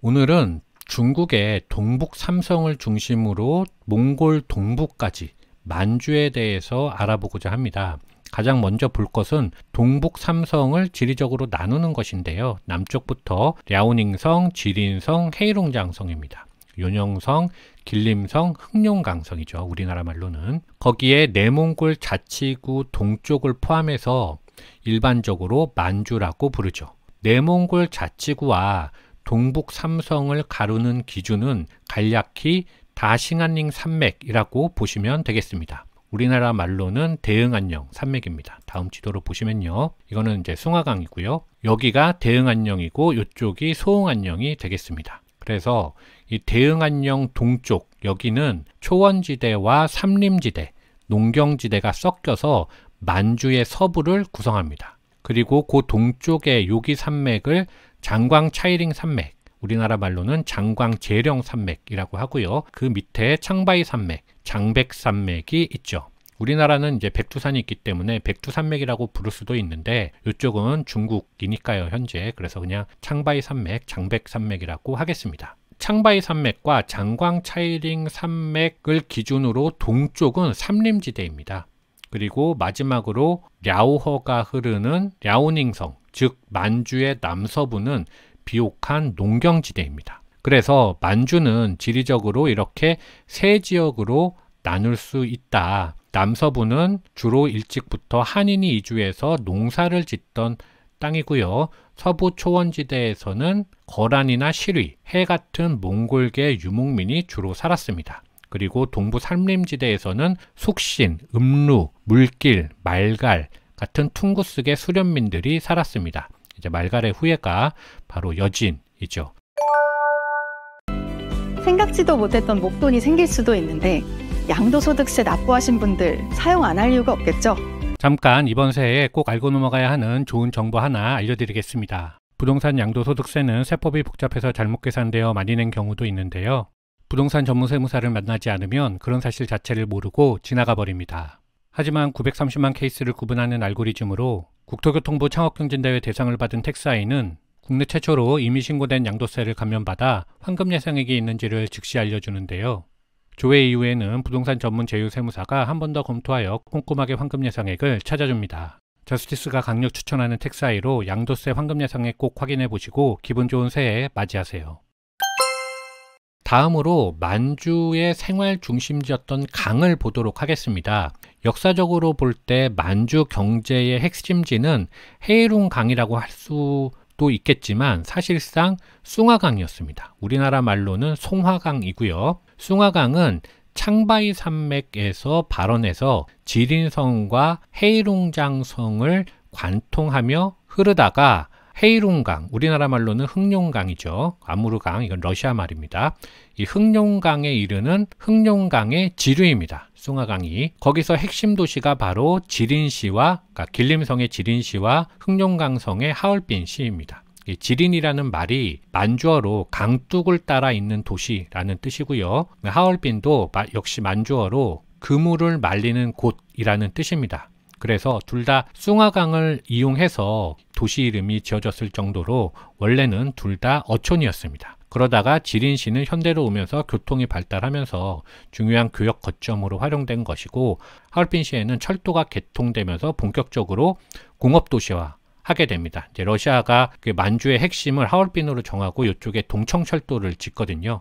오늘은 중국의 동북 삼성을 중심으로 몽골 동부까지 만주에 대해서 알아보고자 합니다. 가장 먼저 볼 것은 동북 삼성을 지리적으로 나누는 것인데요. 남쪽부터 랴오닝성, 지린성, 헤이룽장성입니다. 요녕성, 길림성, 흑룡강성이죠. 우리나라 말로는. 거기에 내몽골 자치구 동쪽을 포함해서 일반적으로 만주라고 부르죠. 내몽골 자치구와 동북 삼성을 가르는 기준은 간략히 다싱안닝 산맥이라고 보시면 되겠습니다. 우리나라 말로는 대응안녕 산맥입니다. 다음 지도로 보시면요. 이거는 이제 숭화강이고요. 여기가 대응안녕이고 이쪽이 소응안녕이 되겠습니다. 그래서 이 대응안녕 동쪽 여기는 초원지대와 삼림지대, 농경지대가 섞여서 만주의 서부를 구성합니다. 그리고 그 동쪽의 요기 산맥을 장광차이링 산맥, 우리나라 말로는 장광제령 산맥이라고 하고요. 그 밑에 창바이 산맥, 장백산맥이 있죠. 우리나라는 이제 백두산이 있기 때문에 백두산맥이라고 부를 수도 있는데 이쪽은 중국이니까요, 현재. 그래서 그냥 창바이 산맥, 장백산맥이라고 하겠습니다. 창바이 산맥과 장광차이링 산맥을 기준으로 동쪽은 삼림지대입니다. 그리고 마지막으로 랴오허가 흐르는 랴오닝성, 즉 만주의 남서부는 비옥한 농경지대입니다. 그래서 만주는 지리적으로 이렇게 세 지역으로 나눌 수 있다. 남서부는 주로 일찍부터 한인이 이주해서 농사를 짓던 땅이고요. 서부 초원지대에서는 거란이나 시리, 해 같은 몽골계 유목민이 주로 살았습니다. 그리고 동부 산림지대에서는 숙신, 음루, 물길, 말갈 같은 퉁구스계 수련민들이 살았습니다. 이제 말갈의 후예가 바로 여진이죠. 생각지도 못했던 목돈이 생길 수도 있는데 양도소득세 납부하신 분들 사용 안 할 이유가 없겠죠? 잠깐 이번 새해에 꼭 알고 넘어가야 하는 좋은 정보 하나 알려드리겠습니다. 부동산 양도소득세는 세법이 복잡해서 잘못 계산되어 많이 낸 경우도 있는데요. 부동산 전문 세무사를 만나지 않으면 그런 사실 자체를 모르고 지나가 버립니다. 하지만 930만 케이스를 구분하는 알고리즘으로 국토교통부 창업경진대회 대상을 받은 텍스아이는 국내 최초로 이미 신고된 양도세를 감면받아 환급 예상액이 있는지를 즉시 알려주는데요. 조회 이후에는 부동산 전문 제휴세무사가 한 번 더 검토하여 꼼꼼하게 환급 예상액을 찾아줍니다. 저스티스가 강력 추천하는 텍스아이로 양도세 환급 예상액 꼭 확인해 보시고 기분 좋은 새해 맞이하세요. 다음으로 만주의 생활 중심지였던 강을 보도록 하겠습니다. 역사적으로 볼 때 만주 경제의 핵심지는 헤이룽강이라고 할 수도 있겠지만 사실상 숭화강이었습니다. 우리나라 말로는 송화강이고요. 숭화강은 창바이 산맥에서 발원해서 지린성과 헤이룽장성을 관통하며 흐르다가 헤이룽강, 우리나라 말로는 흑룡강이죠. 아무르강, 이건 러시아 말입니다. 이 흑룡강에 이르는 흑룡강의 지류입니다. 숭화강이. 거기서 핵심 도시가 바로 지린시와, 그러니까 길림성의 지린시와 흑룡강성의 하얼빈시입니다. 이 지린이라는 말이 만주어로 강둑을 따라 있는 도시라는 뜻이고요. 하얼빈도 역시 만주어로 그물을 말리는 곳이라는 뜻입니다. 그래서 둘 다 숭화강을 이용해서 도시 이름이 지어졌을 정도로 원래는 둘 다 어촌이었습니다. 그러다가 지린시는 현대로 오면서 교통이 발달하면서 중요한 교역 거점으로 활용된 것이고 하얼빈시에는 철도가 개통되면서 본격적으로 공업도시화 하게 됩니다. 이제 러시아가 그 만주의 핵심을 하얼빈으로 정하고 이쪽에 동청철도를 짓거든요.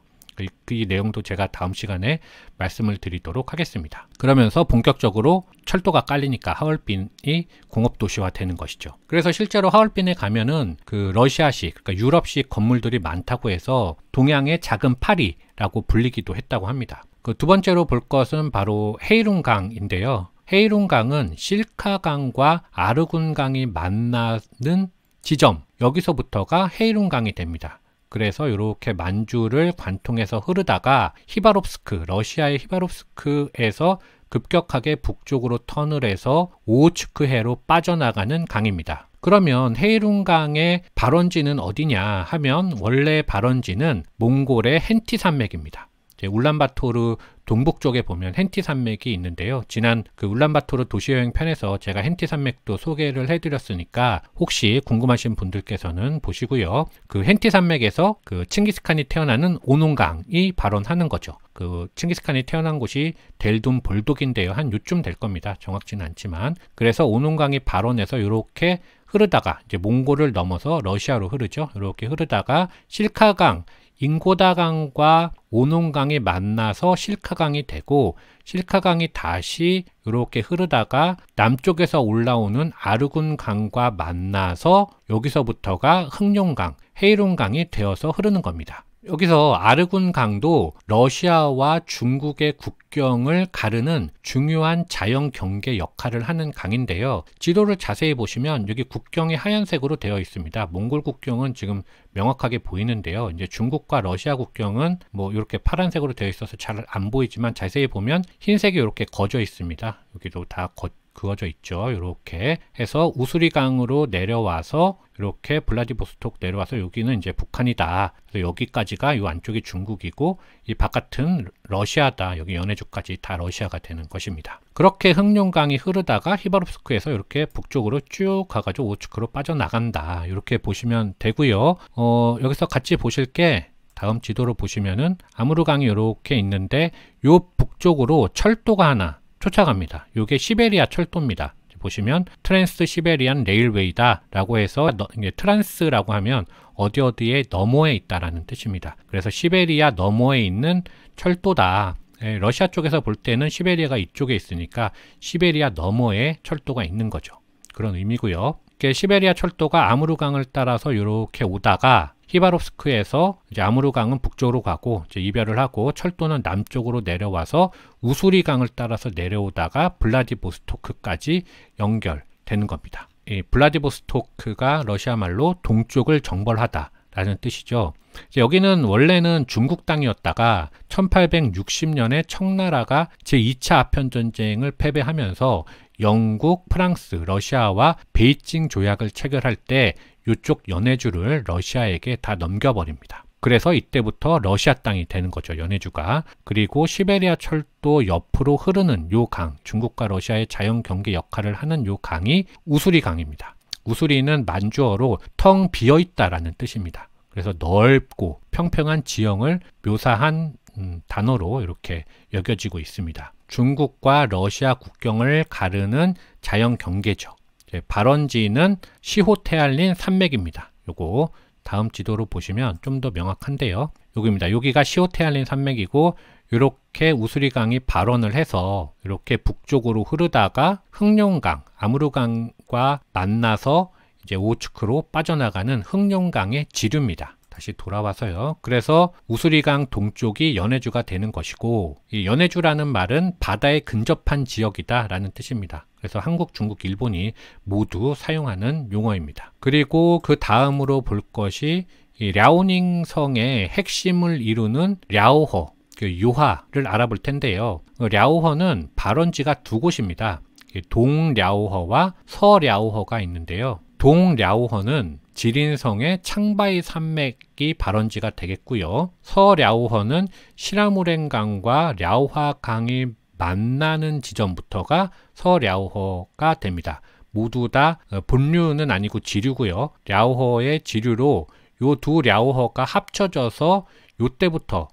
이 내용도 제가 다음 시간에 말씀을 드리도록 하겠습니다. 그러면서 본격적으로 철도가 깔리니까 하얼빈이 공업도시화 되는 것이죠. 그래서 실제로 하얼빈에 가면은 그 러시아식, 그러니까 유럽식 건물들이 많다고 해서 동양의 작은 파리라고 불리기도 했다고 합니다. 그 두 번째로 볼 것은 바로 헤이룽강인데요. 헤이룽강은 실카강과 아르군강이 만나는 지점, 여기서부터가 헤이룽강이 됩니다. 그래서 이렇게 만주를 관통해서 흐르다가 히바롭스크, 러시아의 히바롭스크에서 급격하게 북쪽으로 턴을 해서 오호츠크해로 빠져나가는 강입니다. 그러면 헤이룽강의 발원지는 어디냐 하면 원래 발원지는 몽골의 헨티 산맥입니다. 이제 울란바토르 동북 쪽에 보면 hen티 산맥이 있는데요. 지난 그 울란바토르 도시여행 편에서 제가 hen티 산맥도 소개를 해드렸으니까 혹시 궁금하신 분들께서는 보시고요. 그 hen티 산맥에서 그 칭기스칸이 태어나는 오논강이 발원하는 거죠. 그 칭기스칸이 태어난 곳이 델둔 볼독인데요. 한 요쯤 될 겁니다. 정확치는 않지만. 그래서 오논강이 발원해서 이렇게 흐르다가 이제 몽골을 넘어서 러시아로 흐르죠. 이렇게 흐르다가 실카강, 잉고다강과 오논강이 만나서 실카강이 되고, 실카강이 다시 이렇게 흐르다가 남쪽에서 올라오는 아르군강과 만나서 여기서부터가 흑룡강, 헤이룬강이 되어서 흐르는 겁니다. 여기서 아르군강도 러시아와 중국의 국경을 가르는 중요한 자연 경계 역할을 하는 강인데요. 지도를 자세히 보시면 여기 국경이 하얀색으로 되어 있습니다. 몽골 국경은 지금 명확하게 보이는데요. 이제 중국과 러시아 국경은 뭐 이렇게 파란색으로 되어 있어서 잘 안 보이지만 자세히 보면 흰색이 이렇게 거져 있습니다. 여기도 다 그어져 있죠. 이렇게 해서 우수리강으로 내려와서 이렇게 블라디보스톡 내려와서 여기는 이제 북한이다. 그래서 여기까지가 이 안쪽이 중국이고 이 바깥은 러시아다. 여기 연해주까지 다 러시아가 되는 것입니다. 그렇게 흑룡강이 흐르다가 히바롭스크에서 이렇게 북쪽으로 쭉 가가지고 오츠크로 빠져나간다. 이렇게 보시면 되고요. 여기서 같이 보실 게 다음 지도로 보시면은 아무르강이 이렇게 있는데 요 북쪽으로 철도가 하나 쫓아갑니다. 이게 시베리아 철도입니다. 보시면 트랜스 시베리안 레일웨이다 라고 해서 트란스라고 하면 어디에 너머에 있다라는 뜻입니다. 그래서 시베리아 너머에 있는 철도다. 러시아 쪽에서 볼 때는 시베리아가 이쪽에 있으니까 시베리아 너머에 철도가 있는 거죠. 그런 의미고요. 시베리아 철도가 아무르강을 따라서 이렇게 오다가 히바롭스크에서 이제 아무르강은 북쪽으로 가고 이제 이별을 하고 철도는 남쪽으로 내려와서 우수리강을 따라서 내려오다가 블라디보스토크까지 연결되는 겁니다. 이 블라디보스토크가 러시아 말로 동쪽을 정벌하다 라는 뜻이죠. 여기는 원래는 중국 땅이었다가 1860년에 청나라가 제2차 아편전쟁을 패배하면서 영국, 프랑스, 러시아와 베이징 조약을 체결할 때 이쪽 연해주를 러시아에게 다 넘겨버립니다. 그래서 이때부터 러시아 땅이 되는 거죠. 연해주가. 그리고 시베리아 철도 옆으로 흐르는 요 강, 중국과 러시아의 자연 경계 역할을 하는 요 강이 우수리 강입니다. 우수리는 만주어로 텅 비어있다라는 뜻입니다. 그래서 넓고 평평한 지형을 묘사한 단어로 이렇게 여겨지고 있습니다. 중국과 러시아 국경을 가르는 자연 경계죠. 발원지는 시호테알린 산맥입니다. 요거 다음 지도로 보시면 좀 더 명확한데요. 여기입니다. 여기가 시호테알린 산맥이고 이렇게 우수리강이 발원을 해서 이렇게 북쪽으로 흐르다가 흑룡강, 아무르강과 만나서 이제 오츠크로 빠져나가는 흑룡강의 지류입니다. 다시 돌아와서요. 그래서 우수리강 동쪽이 연해주가 되는 것이고 이 연해주라는 말은 바다에 근접한 지역이다 라는 뜻입니다. 그래서 한국, 중국, 일본이 모두 사용하는 용어입니다. 그리고 그 다음으로 볼 것이 이 랴오닝 성의 핵심을 이루는 랴오허, 그 유화를 알아볼 텐데요. 랴오허는 발원지가 두 곳입니다. 동랴오허와 서랴오허가 있는데요. 동랴오허는 지린성의 창바이 산맥이 발원지가 되겠고요. 서랴오허는 시라무렌강과 랴오화강이 만나는 지점부터가 서랴오허가 됩니다. 모두 다 본류는 아니고 지류고요. 랴오허의 지류로 요 두 랴오허가 합쳐져서 요때부터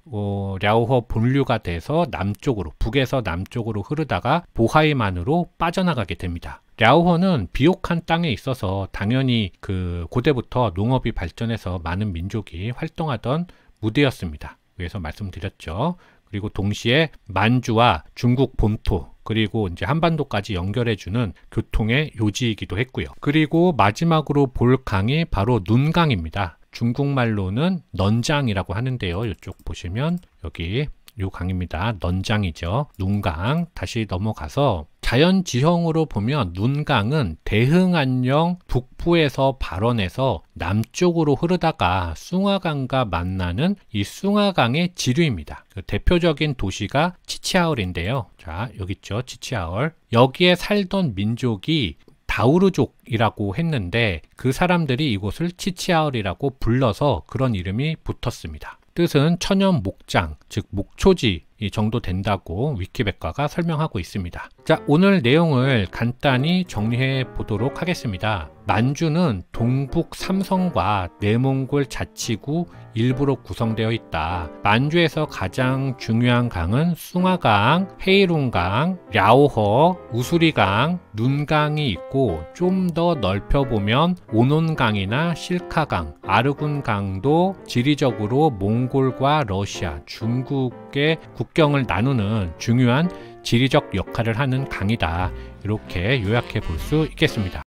랴오허 본류가 돼서 남쪽으로, 북에서 남쪽으로 흐르다가 보하이만으로 빠져나가게 됩니다. 랴오허는 비옥한 땅에 있어서 당연히 그 고대부터 농업이 발전해서 많은 민족이 활동하던 무대였습니다. 위에서 말씀드렸죠. 그리고 동시에 만주와 중국 본토 그리고 이제 한반도까지 연결해주는 교통의 요지이기도 했고요. 그리고 마지막으로 볼 강이 바로 눈강입니다. 중국말로는 넌장이라고 하는데요. 이쪽 보시면 여기 요 강입니다. 넌장이죠. 눈강. 다시 넘어가서 자연 지형으로 보면 눈강은 대흥안령 북부에서 발원해서 남쪽으로 흐르다가 숭화강과 만나는 이 숭화강의 지류입니다. 그 대표적인 도시가 치치하얼인데요. 자, 여기 있죠. 치치하얼. 여기에 살던 민족이 다우르족이라고 했는데 그 사람들이 이곳을 치치하얼이라고 불러서 그런 이름이 붙었습니다. 뜻은 천연 목장, 즉 목초지 이 정도 된다고 위키백과가 설명하고 있습니다. 자, 오늘 내용을 간단히 정리해 보도록 하겠습니다. 만주는 동북 삼성과 내몽골 자치구 일부로 구성되어 있다. 만주에서 가장 중요한 강은 숭아강, 헤이룽강, 랴오허, 우수리강, 눈강이 있고 좀 더 넓혀보면 오논강이나 실카강, 아르군강도 지리적으로 몽골과 러시아, 중국의 국경을 나누는 중요한 지리적 역할을 하는 강이다. 이렇게 요약해 볼 수 있겠습니다.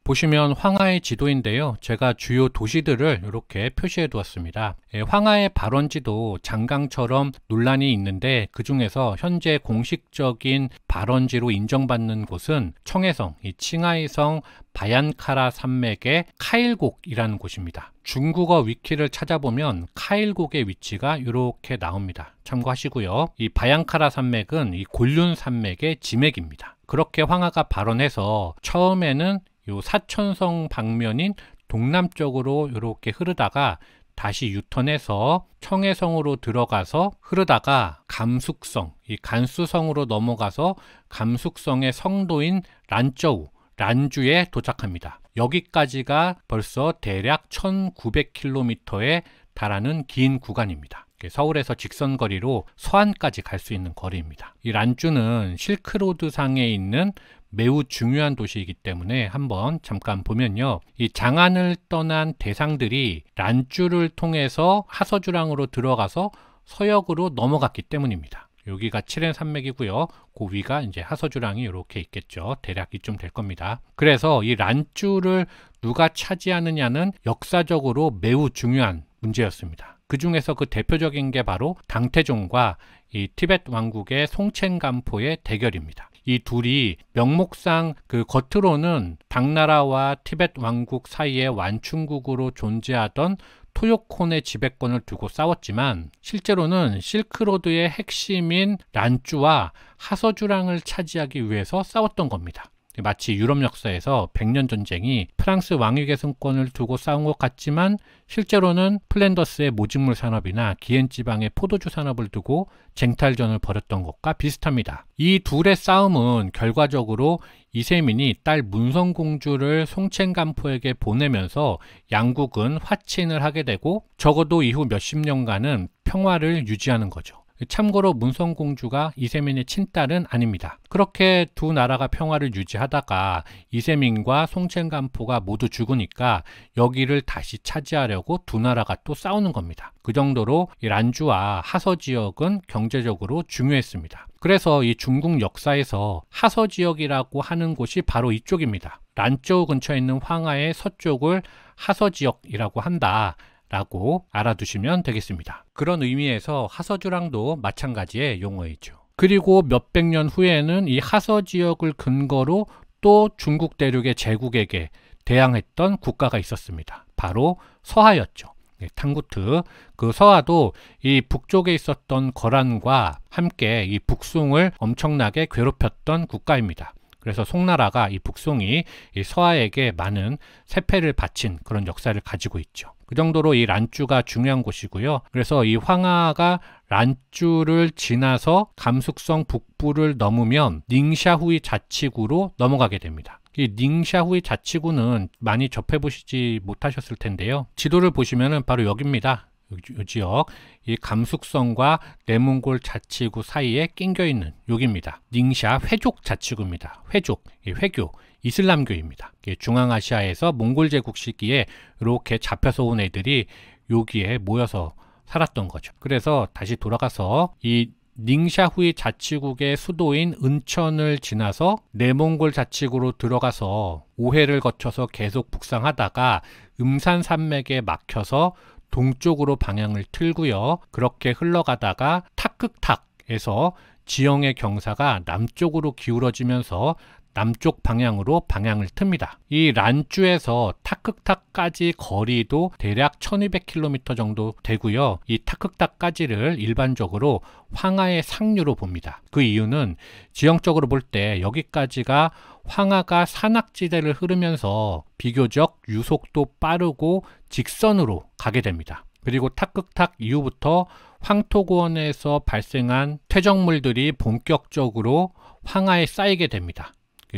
보시면 황하의 지도인데요. 제가 주요 도시들을 이렇게 표시해 두었습니다. 황하의 발원지도 장강처럼 논란이 있는데 그 중에서 현재 공식적인 발원지로 인정받는 곳은 청해성, 이 칭하이성 바얀카라 산맥의 카일곡이라는 곳입니다. 중국어 위키를 찾아보면 카일곡의 위치가 이렇게 나옵니다. 참고하시고요. 이 바얀카라 산맥은 이 곤륜 산맥의 지맥입니다. 그렇게 황하가 발원해서 처음에는 요 사천성 방면인 동남쪽으로 이렇게 흐르다가 다시 유턴해서 청해성으로 들어가서 흐르다가 감숙성, 이 간수성으로 넘어가서 감숙성의 성도인 란저우, 란주에 도착합니다. 여기까지가 벌써 대략 1900km에 달하는 긴 구간입니다. 서울에서 직선거리로 서안까지 갈 수 있는 거리입니다. 이 란주는 실크로드 상에 있는 매우 중요한 도시이기 때문에 한번 잠깐 보면요. 이 장안을 떠난 대상들이 란주를 통해서 하서주랑으로 들어가서 서역으로 넘어갔기 때문입니다. 여기가 칠엔 산맥이고요. 그 위가 이제 하서주랑이 이렇게 있겠죠. 대략 이쯤 될 겁니다. 그래서 이 란주를 누가 차지하느냐는 역사적으로 매우 중요한 문제였습니다. 그 중에서 그 대표적인 게 바로 당태종과 이 티베트 왕국의 송첸간포의 대결입니다. 이 둘이 명목상 그 겉으로는 당나라와 티베트 왕국 사이의 완충국으로 존재하던 토요콘의 지배권을 두고 싸웠지만 실제로는 실크로드의 핵심인 란주와 하서주랑을 차지하기 위해서 싸웠던 겁니다. 마치 유럽 역사에서 100년 전쟁이 프랑스 왕위계 승권을 두고 싸운 것 같지만 실제로는 플랜더스의 모직물 산업이나 기엔 지방의 포도주 산업을 두고 쟁탈전을 벌였던 것과 비슷합니다. 이 둘의 싸움은 결과적으로 이세민이 딸 문성공주를 송첸간포에게 보내면서 양국은 화친을 하게 되고 적어도 이후 몇십 년간은 평화를 유지하는 거죠. 참고로 문성공주가 이세민의 친딸은 아닙니다. 그렇게 두 나라가 평화를 유지하다가 이세민과 송첸간포가 모두 죽으니까 여기를 다시 차지하려고 두 나라가 또 싸우는 겁니다. 그 정도로 이 란주와 하서 지역은 경제적으로 중요했습니다. 그래서 이 중국 역사에서 하서 지역이라고 하는 곳이 바로 이쪽입니다. 란저우 근처에 있는 황하의 서쪽을 하서 지역이라고 한다 라고 알아두시면 되겠습니다. 그런 의미에서 하서주랑도 마찬가지의 용어이죠. 그리고 몇백 년 후에는 이 하서 지역을 근거로 또 중국 대륙의 제국에게 대항했던 국가가 있었습니다. 바로 서하였죠. 탕구트. 그 서하도 이 북쪽에 있었던 거란과 함께 이 북송을 엄청나게 괴롭혔던 국가입니다. 그래서 송나라가 이 북송이 이 서하에게 많은 세패를 바친 그런 역사를 가지고 있죠. 그 정도로 이 란주가 중요한 곳이고요. 그래서 이 황하가 란주를 지나서 감숙성 북부를 넘으면 닝샤후이 자치구로 넘어가게 됩니다. 이 닝샤후이 자치구는 많이 접해보시지 못하셨을 텐데요. 지도를 보시면은 바로 여기입니다. 이 지역, 이 감숙성과 내몽골 자치구 사이에 낑겨 있는 여기입니다. 닝샤 회족 자치구입니다. 회족, 이 회교, 이슬람교입니다. 중앙아시아에서 몽골 제국 시기에 이렇게 잡혀서 온 애들이 여기에 모여서 살았던 거죠. 그래서 다시 돌아가서 이 닝샤후이 자치국의 수도인 은천을 지나서 내몽골 자치구로 들어가서 오해를 거쳐서 계속 북상하다가 음산 산맥에 막혀서 동쪽으로 방향을 틀고요. 그렇게 흘러가다가 탁극탁에서 지형의 경사가 남쪽으로 기울어지면서 남쪽 방향으로 방향을 틉니다. 이 란주에서 탁극탁까지 거리도 대략 1200km 정도 되고요. 이 탁극탁까지를 일반적으로 황하의 상류로 봅니다. 그 이유는 지형적으로 볼 때 여기까지가 황하가 산악지대를 흐르면서 비교적 유속도 빠르고 직선으로 가게 됩니다. 그리고 탁극탁 이후부터 황토구원에서 발생한 퇴적물들이 본격적으로 황하에 쌓이게 됩니다.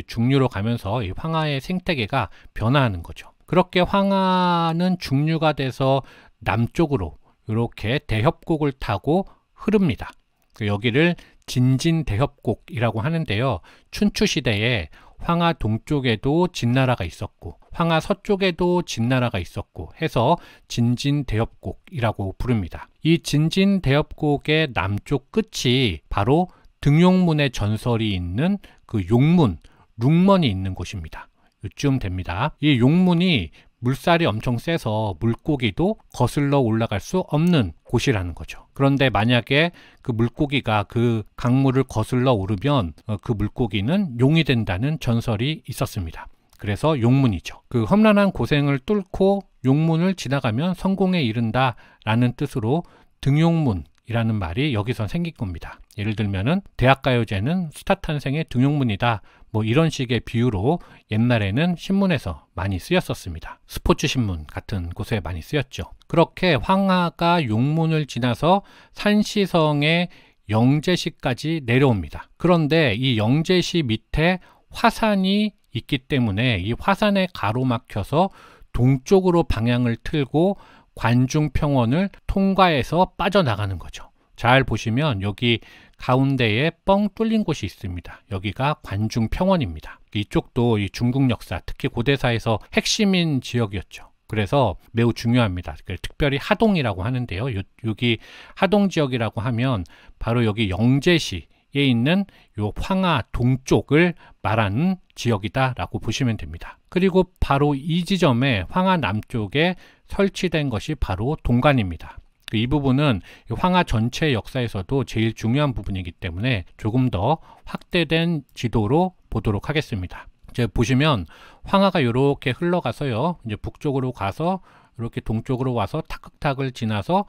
중류로 가면서 이 황하의 생태계가 변화하는 거죠. 그렇게 황하는 중류가 돼서 남쪽으로 이렇게 대협곡을 타고 흐릅니다. 여기를 진진대협곡이라고 하는데요. 춘추 시대에 황하 동쪽에도 진나라가 있었고 황하 서쪽에도 진나라가 있었고 해서 진진대협곡이라고 부릅니다. 이 진진대협곡의 남쪽 끝이 바로 등용문의 전설이 있는 그 용문, 룽먼이 있는 곳입니다. 이쯤 됩니다. 이 용문이 물살이 엄청 세서 물고기도 거슬러 올라갈 수 없는 곳이라는 거죠. 그런데 만약에 그 물고기가 그 강물을 거슬러 오르면 그 물고기는 용이 된다는 전설이 있었습니다. 그래서 용문이죠. 그 험난한 고생을 뚫고 용문을 지나가면 성공에 이른다 라는 뜻으로 등용문이라는 말이 여기서 생긴 겁니다. 예를 들면은 대학가요제는 스타 탄생의 등용문이다, 뭐 이런 식의 비유로 옛날에는 신문에서 많이 쓰였었습니다. 스포츠 신문 같은 곳에 많이 쓰였죠. 그렇게 황하가 용문을 지나서 산시성의 영제시까지 내려옵니다. 그런데 이 영제시 밑에 화산이 있기 때문에 이 화산에 가로막혀서 동쪽으로 방향을 틀고 관중평원을 통과해서 빠져나가는 거죠. 잘 보시면 여기 가운데에 뻥 뚫린 곳이 있습니다. 여기가 관중평원입니다. 이쪽도 이 중국 역사, 특히 고대사에서 핵심인 지역이었죠. 그래서 매우 중요합니다. 특별히 하동이라고 하는데요. 여기 하동 지역이라고 하면 바로 여기 영제시에 있는 요 황하 동쪽을 말하는 지역이다라고 보시면 됩니다. 그리고 바로 이 지점에 황하 남쪽에 설치된 것이 바로 동관입니다. 이 부분은 황하 전체 역사에서도 제일 중요한 부분이기 때문에 조금 더 확대된 지도로 보도록 하겠습니다. 이제 보시면 황하가 이렇게 흘러가서요, 이제 북쪽으로 가서 이렇게 동쪽으로 와서 탁극탁을 지나서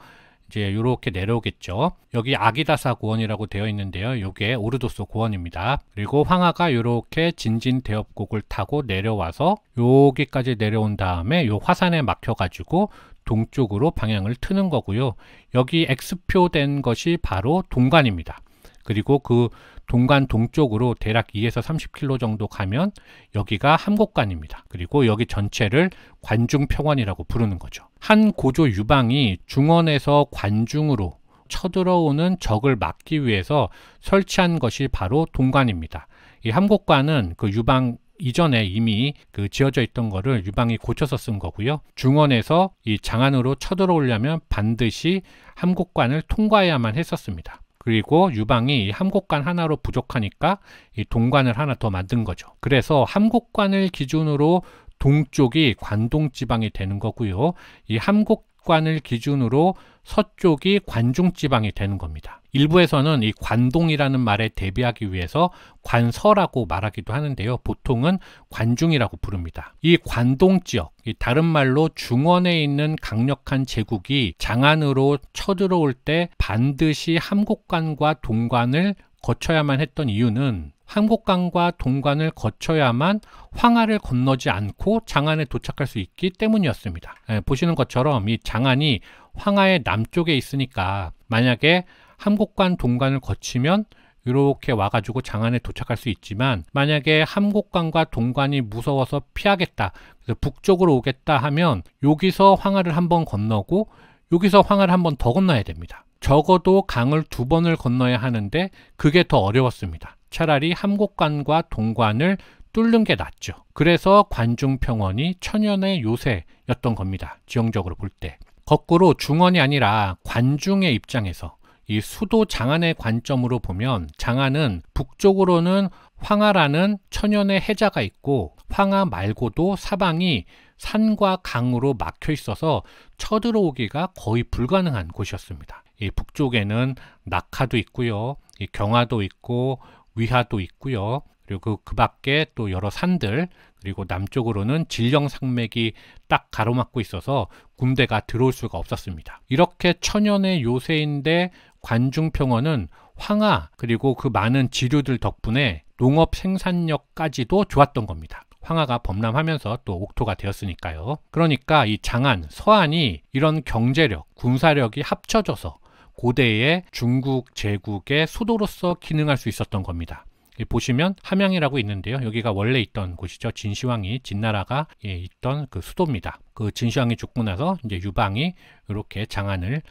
이제 이렇게 내려오겠죠. 여기 아기다사 고원이라고 되어 있는데요. 이게 오르도스 고원입니다. 그리고 황하가 이렇게 진진대협곡을 타고 내려와서 여기까지 내려온 다음에 요 화산에 막혀가지고 동쪽으로 방향을 트는 거고요. 여기 X표 된 것이 바로 동관입니다. 그리고 그 동관 동쪽으로 대략 2에서 30km 정도 가면 여기가 함곡관입니다. 그리고 여기 전체를 관중평원이라고 부르는 거죠. 한 고조 유방이 중원에서 관중으로 쳐들어오는 적을 막기 위해서 설치한 것이 바로 동관입니다. 이 함곡관은 그 유방 이전에 이미 그 지어져 있던 거를 유방이 고쳐서 쓴 거고요. 중원에서 이 장안으로 쳐들어오려면 반드시 함곡관을 통과해야만 했었습니다. 그리고 유방이 함곡관 하나로 부족하니까 이 동관을 하나 더 만든 거죠. 그래서 함곡관을 기준으로 동쪽이 관동지방이 되는 거고요. 이 함곡관을 기준으로 서쪽이 관중지방이 되는 겁니다. 일부에서는 이 관동이라는 말에 대비하기 위해서 관서라고 말하기도 하는데요. 보통은 관중이라고 부릅니다. 이 관동 지역, 다른 말로 중원에 있는 강력한 제국이 장안으로 쳐들어올 때 반드시 함곡관과 동관을 거쳐야만 했던 이유는 함곡관과 동관을 거쳐야만 황하를 건너지 않고 장안에 도착할 수 있기 때문이었습니다. 보시는 것처럼 이 장안이 황하의 남쪽에 있으니까 만약에 함곡관 동관을 거치면 이렇게 와가지고 장안에 도착할 수 있지만, 만약에 함곡관과 동관이 무서워서 피하겠다, 그래서 북쪽으로 오겠다 하면 여기서 황하를 한번 건너고 여기서 황하를 한번 더 건너야 됩니다. 적어도 강을 2번을 건너야 하는데 그게 더 어려웠습니다. 차라리 함곡관과 동관을 뚫는 게 낫죠. 그래서 관중평원이 천연의 요새였던 겁니다. 지형적으로 볼 때. 거꾸로 중원이 아니라 관중의 입장에서 이 수도 장안의 관점으로 보면 장안은 북쪽으로는 황하라는 천연의 해자가 있고 황하 말고도 사방이 산과 강으로 막혀 있어서 쳐들어오기가 거의 불가능한 곳이었습니다. 이 북쪽에는 낙하도 있고요, 이 경하도 있고 위하도 있고요. 그리고 그 밖에 또 여러 산들, 그리고 남쪽으로는 진령산맥이 딱 가로막고 있어서 군대가 들어올 수가 없었습니다. 이렇게 천연의 요새인데 관중평원은 황하 그리고 그 많은 지류들 덕분에 농업 생산력까지도 좋았던 겁니다. 황하가 범람하면서 또 옥토가 되었으니까요. 그러니까 이 장안, 서안이 이런 경제력, 군사력이 합쳐져서 고대의 중국 제국의 수도로서 기능할 수 있었던 겁니다. 보시면 함양이라고 있는데요. 여기가 원래 있던 곳이죠. 진시황이, 진나라가 있던 그 수도입니다. 그 진시황이 죽고 나서 이제 유방이 이렇게 장안을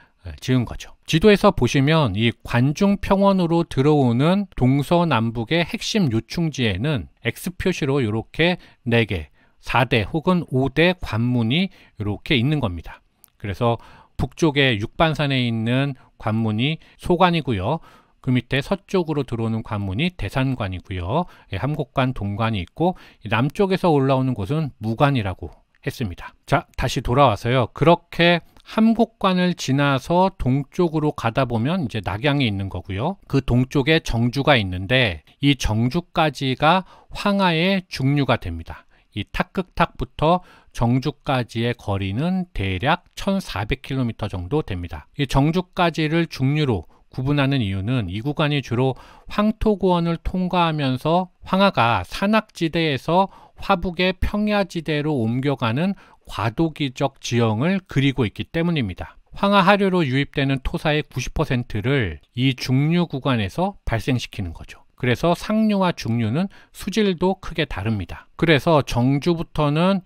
지은 거죠. 지도에서 보시면 이 관중평원으로 들어오는 동서남북의 핵심 요충지에는 X 표시로 이렇게 4개, 4대 혹은 5대 관문이 이렇게 있는 겁니다. 그래서 북쪽에 육반산에 있는 관문이 소관이고요. 그 밑에 서쪽으로 들어오는 관문이 대산관이고요. 함곡관, 동관이 있고 남쪽에서 올라오는 곳은 무관이라고 했습니다. 자, 다시 돌아와서요. 그렇게 함곡관을 지나서 동쪽으로 가다 보면 이제 낙양이 있는 거고요. 그 동쪽에 정주가 있는데 이 정주까지가 황하의 중류가 됩니다. 이 탁극탁부터 정주까지의 거리는 대략 1400km 정도 됩니다. 이 정주까지를 중류로 구분하는 이유는 이 구간이 주로 황토구원을 통과하면서 황하가 산악지대에서 화북의 평야지대로 옮겨가는 과도기적 지형을 그리고 있기 때문입니다. 황하 하류로 유입되는 토사의 90%를 이 중류 구간에서 발생시키는 거죠. 그래서 상류와 중류는 수질도 크게 다릅니다. 그래서 정주부터는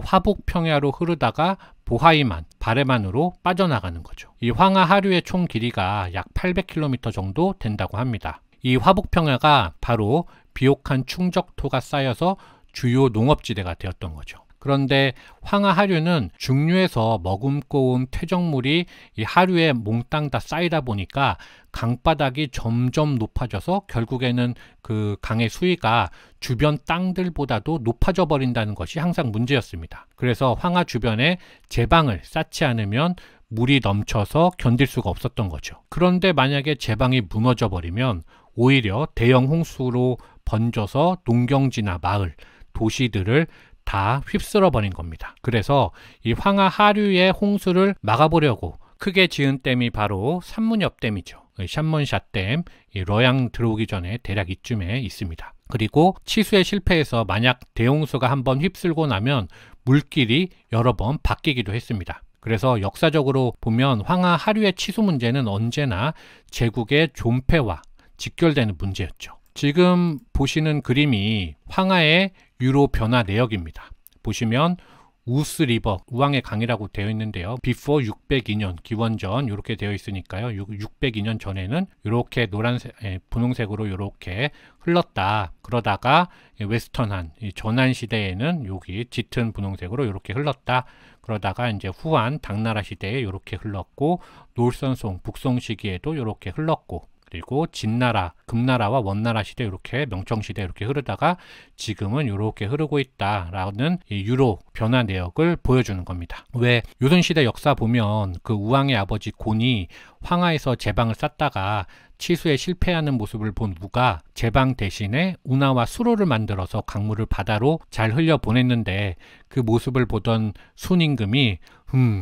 화북 평야로 흐르다가 보하이만, 바레만으로 빠져나가는 거죠. 이 황하 하류의 총 길이가 약 800km 정도 된다고 합니다. 이 화북 평야가 바로 비옥한 충적토가 쌓여서 주요 농업지대가 되었던 거죠. 그런데 황하 하류는 중류에서 머금고 온 퇴적물이 이 하류에 몽땅 다 쌓이다 보니까 강바닥이 점점 높아져서 결국에는 그 강의 수위가 주변 땅들보다도 높아져 버린다는 것이 항상 문제였습니다. 그래서 황하 주변에 제방을 쌓지 않으면 물이 넘쳐서 견딜 수가 없었던 거죠. 그런데 만약에 제방이 무너져 버리면 오히려 대형 홍수로 번져서 농경지나 마을, 도시들을 다 휩쓸어 버린 겁니다. 그래서 이 황하 하류의 홍수를 막아보려고 크게 지은 댐이 바로 산문엽댐이죠. 샨먼샤댐, 러양 들어오기 전에 대략 이쯤에 있습니다. 그리고 치수에 실패해서 만약 대홍수가 한번 휩쓸고 나면 물길이 여러 번 바뀌기도 했습니다. 그래서 역사적으로 보면 황하 하류의 치수 문제는 언제나 제국의 존폐와 직결되는 문제였죠. 지금 보시는 그림이 황하의 유로 변화 내역입니다. 보시면 우스 리버, 우왕의 강이라고 되어 있는데요. before 602년, 기원전 이렇게 되어 있으니까요. 602년 전에는 이렇게 노란색, 분홍색으로 이렇게 흘렀다. 그러다가 웨스턴한, 전한 시대에는 여기 짙은 분홍색으로 이렇게 흘렀다. 그러다가 이제 후한 당나라 시대에 이렇게 흘렀고, 놀선송, 북송 시기에도 이렇게 흘렀고, 그리고 진나라, 금나라와 원나라 시대 이렇게 명청시대 이렇게 흐르다가 지금은 이렇게 흐르고 있다라는 이 유로 변화 내역을 보여주는 겁니다. 왜 요선시대 역사 보면 그 우왕의 아버지 곤이 황하에서 제방을 쌓다가 치수에 실패하는 모습을 본 우가 제방 대신에 운하와 수로를 만들어서 강물을 바다로 잘 흘려보냈는데 그 모습을 보던 순임금이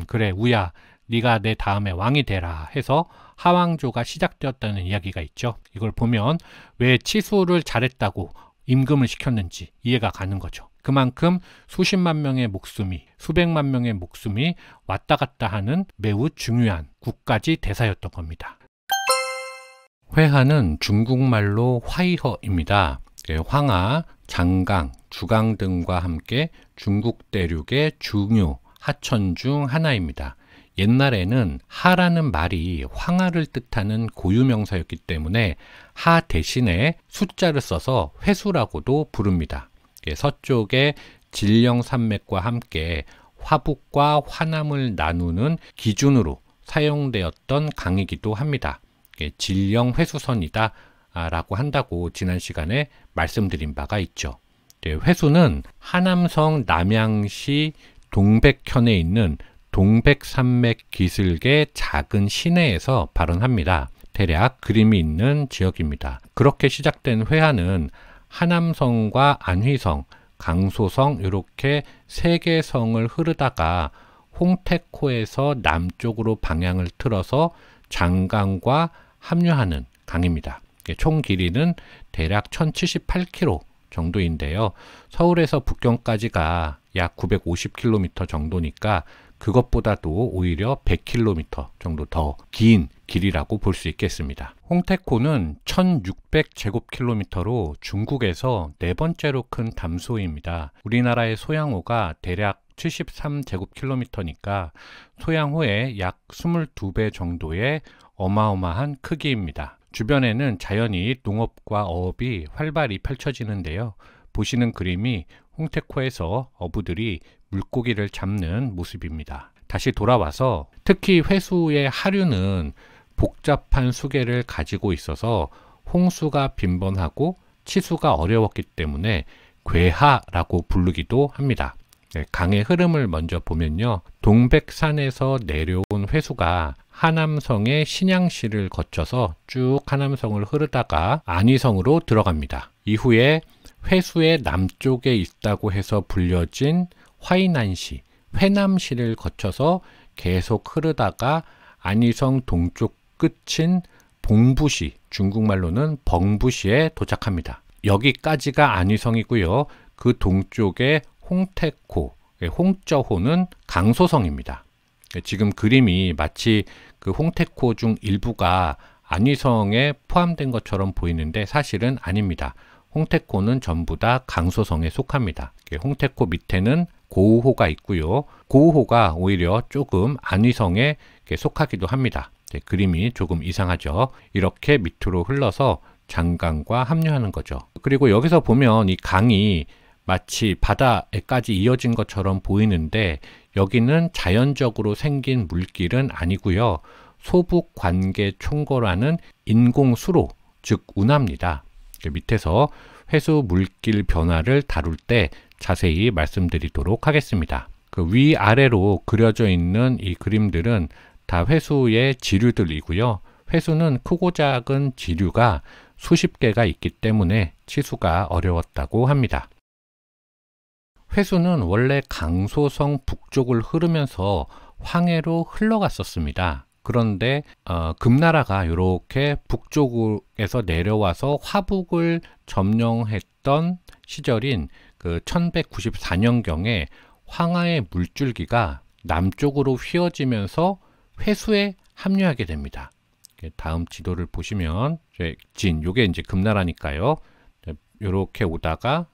그래 우야 네가 내 다음에 왕이 되라 해서 하왕조가 시작되었다는 이야기가 있죠. 이걸 보면 왜 치수를 잘했다고 임금을 시켰는지 이해가 가는 거죠. 그만큼 수십만 명의 목숨이, 수백만 명의 목숨이 왔다 갔다 하는 매우 중요한 국가지 대사였던 겁니다. 회하는 중국말로 화이허입니다. 황하, 장강, 주강 등과 함께 중국 대륙의 중요 하천 중 하나입니다. 옛날에는 하라는 말이 황하를 뜻하는 고유명사였기 때문에 하 대신에 숫자를 써서 회수라고도 부릅니다. 서쪽의 진령산맥과 함께 화북과 화남을 나누는 기준으로 사용되었던 강이기도 합니다. 진령회수선이다 라고 한다고 지난 시간에 말씀드린 바가 있죠. 회수는 하남성 남양시 동백현에 있는 동백산맥 기슭의 작은 시내에서 발원합니다. 대략 그림이 있는 지역입니다. 그렇게 시작된 회하는 하남성과 안휘성, 강소성 이렇게 세 개 성을 흐르다가 홍택호에서 남쪽으로 방향을 틀어서 장강과 합류하는 강입니다. 총 길이는 대략 1078km 정도인데요. 서울에서 북경까지가 약 950km 정도니까 그것보다도 오히려 100km 정도 더 긴 길이라고 볼 수 있겠습니다. 홍테코는 1600제곱킬로미터로 중국에서 네 번째로 큰 담소입니다. 우리나라의 소양호가 대략 73제곱킬로미터니까 소양호의 약 22배 정도의 어마어마한 크기입니다. 주변에는 자연히 농업과 어업이 활발히 펼쳐지는데요. 보시는 그림이 홍테코에서 어부들이 물고기를 잡는 모습입니다. 다시 돌아와서 특히 회수의 하류는 복잡한 수계를 가지고 있어서 홍수가 빈번하고 치수가 어려웠기 때문에 괴하라고 부르기도 합니다. 강의 흐름을 먼저 보면요. 동백산에서 내려온 회수가 하남성의 신양시를 거쳐서 쭉 하남성을 흐르다가 안위성으로 들어갑니다. 이후에 회수의 남쪽에 있다고 해서 불려진 화이난시, 회남시를 거쳐서 계속 흐르다가 안위성 동쪽 끝인 봉부시, 중국말로는 벙부시에 도착합니다. 여기까지가 안위성이고요. 그 동쪽에 홍테코, 홍저호는 강소성입니다. 지금 그림이 마치 그 홍테코 중 일부가 안위성에 포함된 것처럼 보이는데 사실은 아닙니다. 홍테코는 전부 다 강소성에 속합니다. 홍테코 밑에는 고우호가 있고요. 고우호가 오히려 조금 안위성에 속하기도 합니다. 그림이 조금 이상하죠. 이렇게 밑으로 흘러서 장강과 합류하는 거죠. 그리고 여기서 보면 이 강이 마치 바다에까지 이어진 것처럼 보이는데 여기는 자연적으로 생긴 물길은 아니고요. 소북관계총고라는 인공수로, 즉 운하입니다. 밑에서 회수 물길 변화를 다룰 때 자세히 말씀드리도록 하겠습니다. 그 위아래로 그려져 있는 이 그림들은 다 회수의 지류들이고요. 회수는 크고 작은 지류가 수십 개가 있기 때문에 치수가 어려웠다고 합니다. 회수는 원래 강소성 북쪽을 흐르면서 황해로 흘러갔었습니다. 그런데 금나라가 이렇게 북쪽에서 내려와서 화북을 점령했던 시절인 그 1194년경에 황하의 물줄기가 남쪽으로 휘어지면서 회수에 합류하게 됩니다. 다음 지도를 보시면 요게 이제 금나라니까요. 요렇게 오다가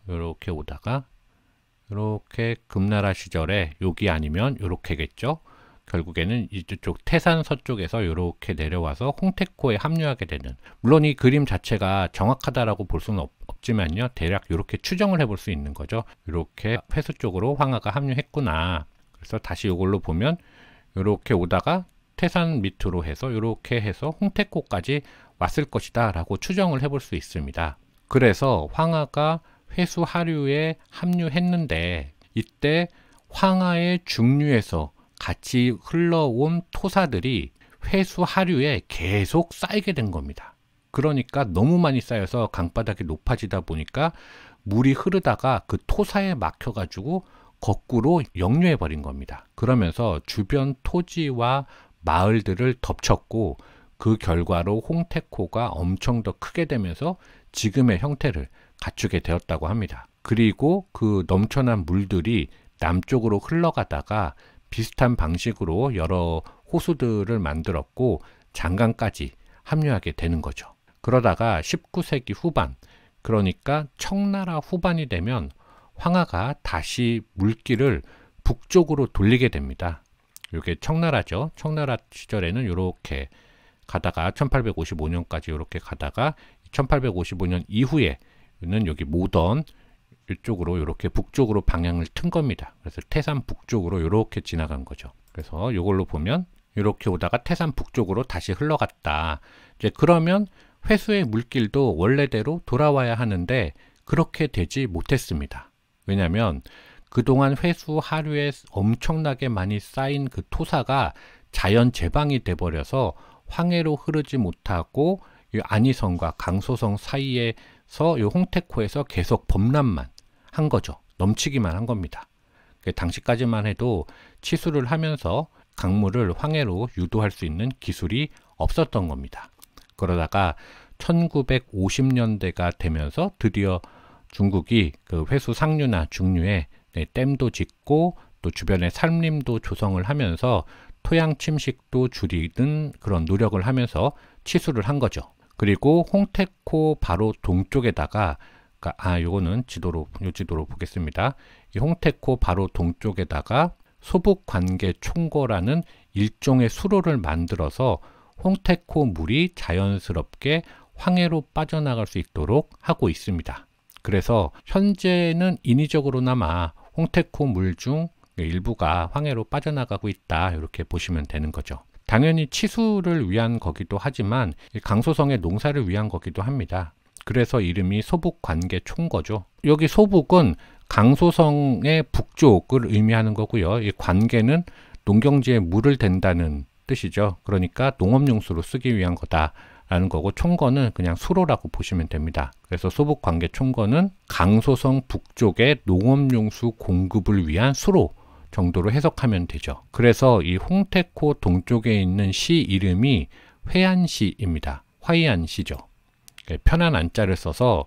이렇게 금나라 시절에 여기 아니면 요렇게겠죠. 결국에는 이쪽 태산 서쪽에서 이렇게 내려와서 홍테코에 합류하게 되는, 물론 이 그림 자체가 정확하다라고 볼 수는 없지만요. 대략 이렇게 추정을 해볼 수 있는 거죠. 이렇게 회수 쪽으로 황하가 합류했구나. 그래서 다시 이걸로 보면 이렇게 오다가 태산 밑으로 해서 이렇게 해서 홍테코까지 왔을 것이다 라고 추정을 해볼 수 있습니다. 그래서 황하가 회수 하류에 합류했는데 이때 황하의 중류에서 같이 흘러온 토사들이 회수 하류에 계속 쌓이게 된 겁니다. 그러니까 너무 많이 쌓여서 강바닥이 높아지다 보니까 물이 흐르다가 그 토사에 막혀가지고 거꾸로 역류해 버린 겁니다. 그러면서 주변 토지와 마을들을 덮쳤고 그 결과로 홍테코가 엄청 더 크게 되면서 지금의 형태를 갖추게 되었다고 합니다. 그리고 그 넘쳐난 물들이 남쪽으로 흘러가다가 비슷한 방식으로 여러 호수들을 만들었고 장강까지 합류하게 되는 거죠. 그러다가 19세기 후반, 그러니까 청나라 후반이 되면 황하가 다시 물길을 북쪽으로 돌리게 됩니다. 이게 청나라죠. 청나라 시절에는 이렇게 가다가 1855년까지 이렇게 가다가 1855년 이후에는 여기 모던 이쪽으로 이렇게 북쪽으로 방향을 튼 겁니다. 그래서 태산 북쪽으로 이렇게 지나간 거죠. 그래서 이걸로 보면 이렇게 오다가 태산 북쪽으로 다시 흘러갔다. 이제 그러면 회수의 물길도 원래대로 돌아와야 하는데 그렇게 되지 못했습니다. 왜냐하면 그동안 회수 하류에 엄청나게 많이 쌓인 그 토사가 자연 제방이 돼버려서 황해로 흐르지 못하고 이 안위성과 강소성 사이에서 이 홍테코에서 계속 범람만 한 거죠. 넘치기만 한 겁니다. 당시까지만 해도 치수를 하면서 강물을 황해로 유도할 수 있는 기술이 없었던 겁니다. 그러다가 1950년대가 되면서 드디어 중국이 그 회수 상류나 중류에 댐도 짓고 또 주변에 산림도 조성을 하면서 토양 침식도 줄이는 그런 노력을 하면서 치수를 한 거죠. 그리고 홍테코 바로 동쪽에다가 요거는 요 지도로 보겠습니다. 이 홍테코 바로 동쪽에다가 소북관계 총거라는 일종의 수로를 만들어서 홍테코 물이 자연스럽게 황해로 빠져나갈 수 있도록 하고 있습니다. 그래서 현재는 인위적으로나마 홍테코 물 중 일부가 황해로 빠져나가고 있다, 이렇게 보시면 되는 거죠. 당연히 치수를 위한 거기도 하지만 강소성의 농사를 위한 거기도 합니다. 그래서 이름이 소북관계 총거죠. 여기 소북은 강소성의 북쪽을 의미하는 거고요. 이 관계는 농경지에 물을 댄다는 뜻이죠. 그러니까 농업용수로 쓰기 위한 거다라는 거고, 총거는 그냥 수로라고 보시면 됩니다. 그래서 소북관계 총거는 강소성 북쪽의 농업용수 공급을 위한 수로 정도로 해석하면 되죠. 그래서 이 홍테코 동쪽에 있는 시 이름이 회안시입니다. 화이안시죠. 편한 안자를 써서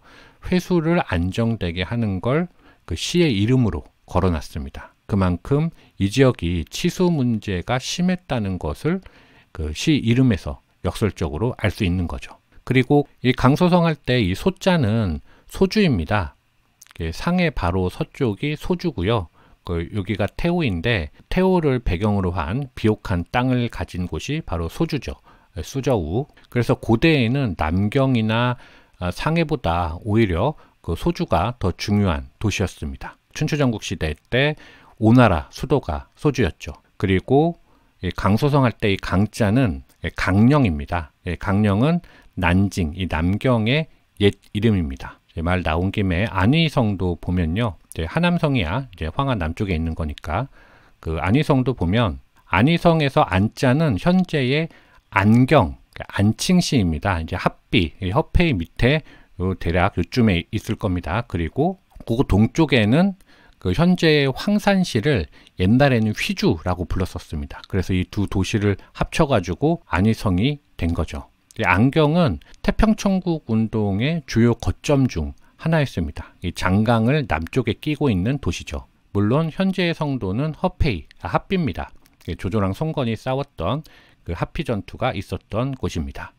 회수를 안정되게 하는 걸 그 시의 이름으로 걸어놨습니다. 그만큼 이 지역이 치수 문제가 심했다는 것을 그 시 이름에서 역설적으로 알 수 있는 거죠. 그리고 이 강소성 할 때 이 소자는 소주입니다. 상해 바로 서쪽이 소주고요. 여기가 태오인데, 태오를 배경으로 한 비옥한 땅을 가진 곳이 바로 소주죠. 수저우. 그래서 고대에는 남경이나 상해보다 오히려 그 소주가 더 중요한 도시였습니다. 춘추전국 시대 때 오나라 수도가 소주였죠. 그리고 강소성 할 때 이 강자는 강령입니다. 강령은 난징, 이 남경의 옛 이름입니다. 말 나온 김에 안희성도 보면요, 하남성이야 이제 황하 남쪽에 있는 거니까, 그 안희성도 보면 안희성에서 안자는 현재의 안경, 안칭시입니다. 이제 합비, 허페이 밑에 대략 요쯤에 있을 겁니다. 그리고 그 동쪽에는 그 현재의 황산시를 옛날에는 휘주라고 불렀었습니다. 그래서 이 두 도시를 합쳐가지고 안희성이 된 거죠. 안경은 태평천국 운동의 주요 거점 중 하나였습니다. 이 장강을 남쪽에 끼고 있는 도시죠. 물론 현재의 성도는 허페이, 합비입니다. 조조랑 송건이 싸웠던 그 합피 전투가 있었던 곳입니다.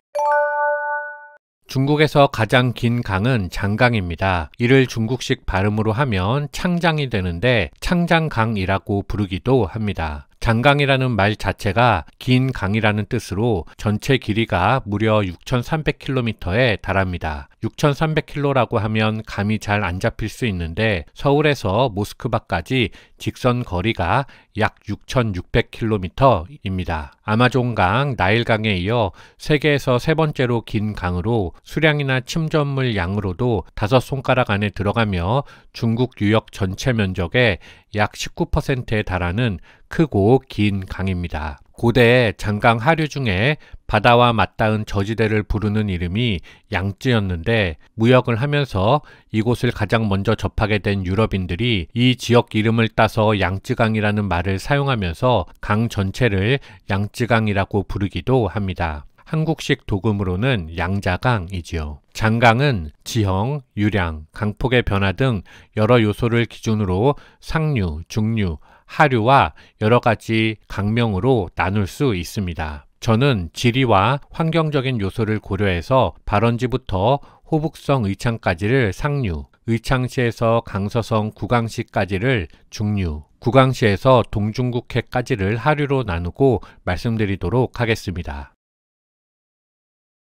중국에서 가장 긴 강은 장강입니다. 이를 중국식 발음으로 하면 창장이 되는데 창장강이라고 부르기도 합니다. 장강이라는 말 자체가 긴 강이라는 뜻으로 전체 길이가 무려 6,300km에 달합니다. 6,300km라고 하면 감이 잘 안 잡힐 수 있는데, 서울에서 모스크바까지 직선 거리가 약 6,600km입니다. 아마존강, 나일강에 이어 세계에서 세 번째로 긴 강으로 수량이나 침전물 양으로도 5손가락 안에 들어가며 중국 유역 전체 면적의 약 19%에 달하는 크고 긴 강입니다. 고대 장강 하류 중에 바다와 맞닿은 저지대를 부르는 이름이 양쯔였는데, 무역을 하면서 이곳을 가장 먼저 접하게 된 유럽인들이 이 지역 이름을 따서 양쯔강이라는 말을 사용하면서 강 전체를 양쯔강이라고 부르기도 합니다. 한국식 도금으로는 양자강이지요. 장강은 지형, 유량, 강폭의 변화 등 여러 요소를 기준으로 상류, 중류, 하류와 여러 가지 강명으로 나눌 수 있습니다. 저는 지리와 환경적인 요소를 고려해서 발원지부터 호북성 의창까지를 상류, 의창시에서 강서성 구강시까지를 중류, 구강시에서 동중국해까지를 하류로 나누고 말씀드리도록 하겠습니다.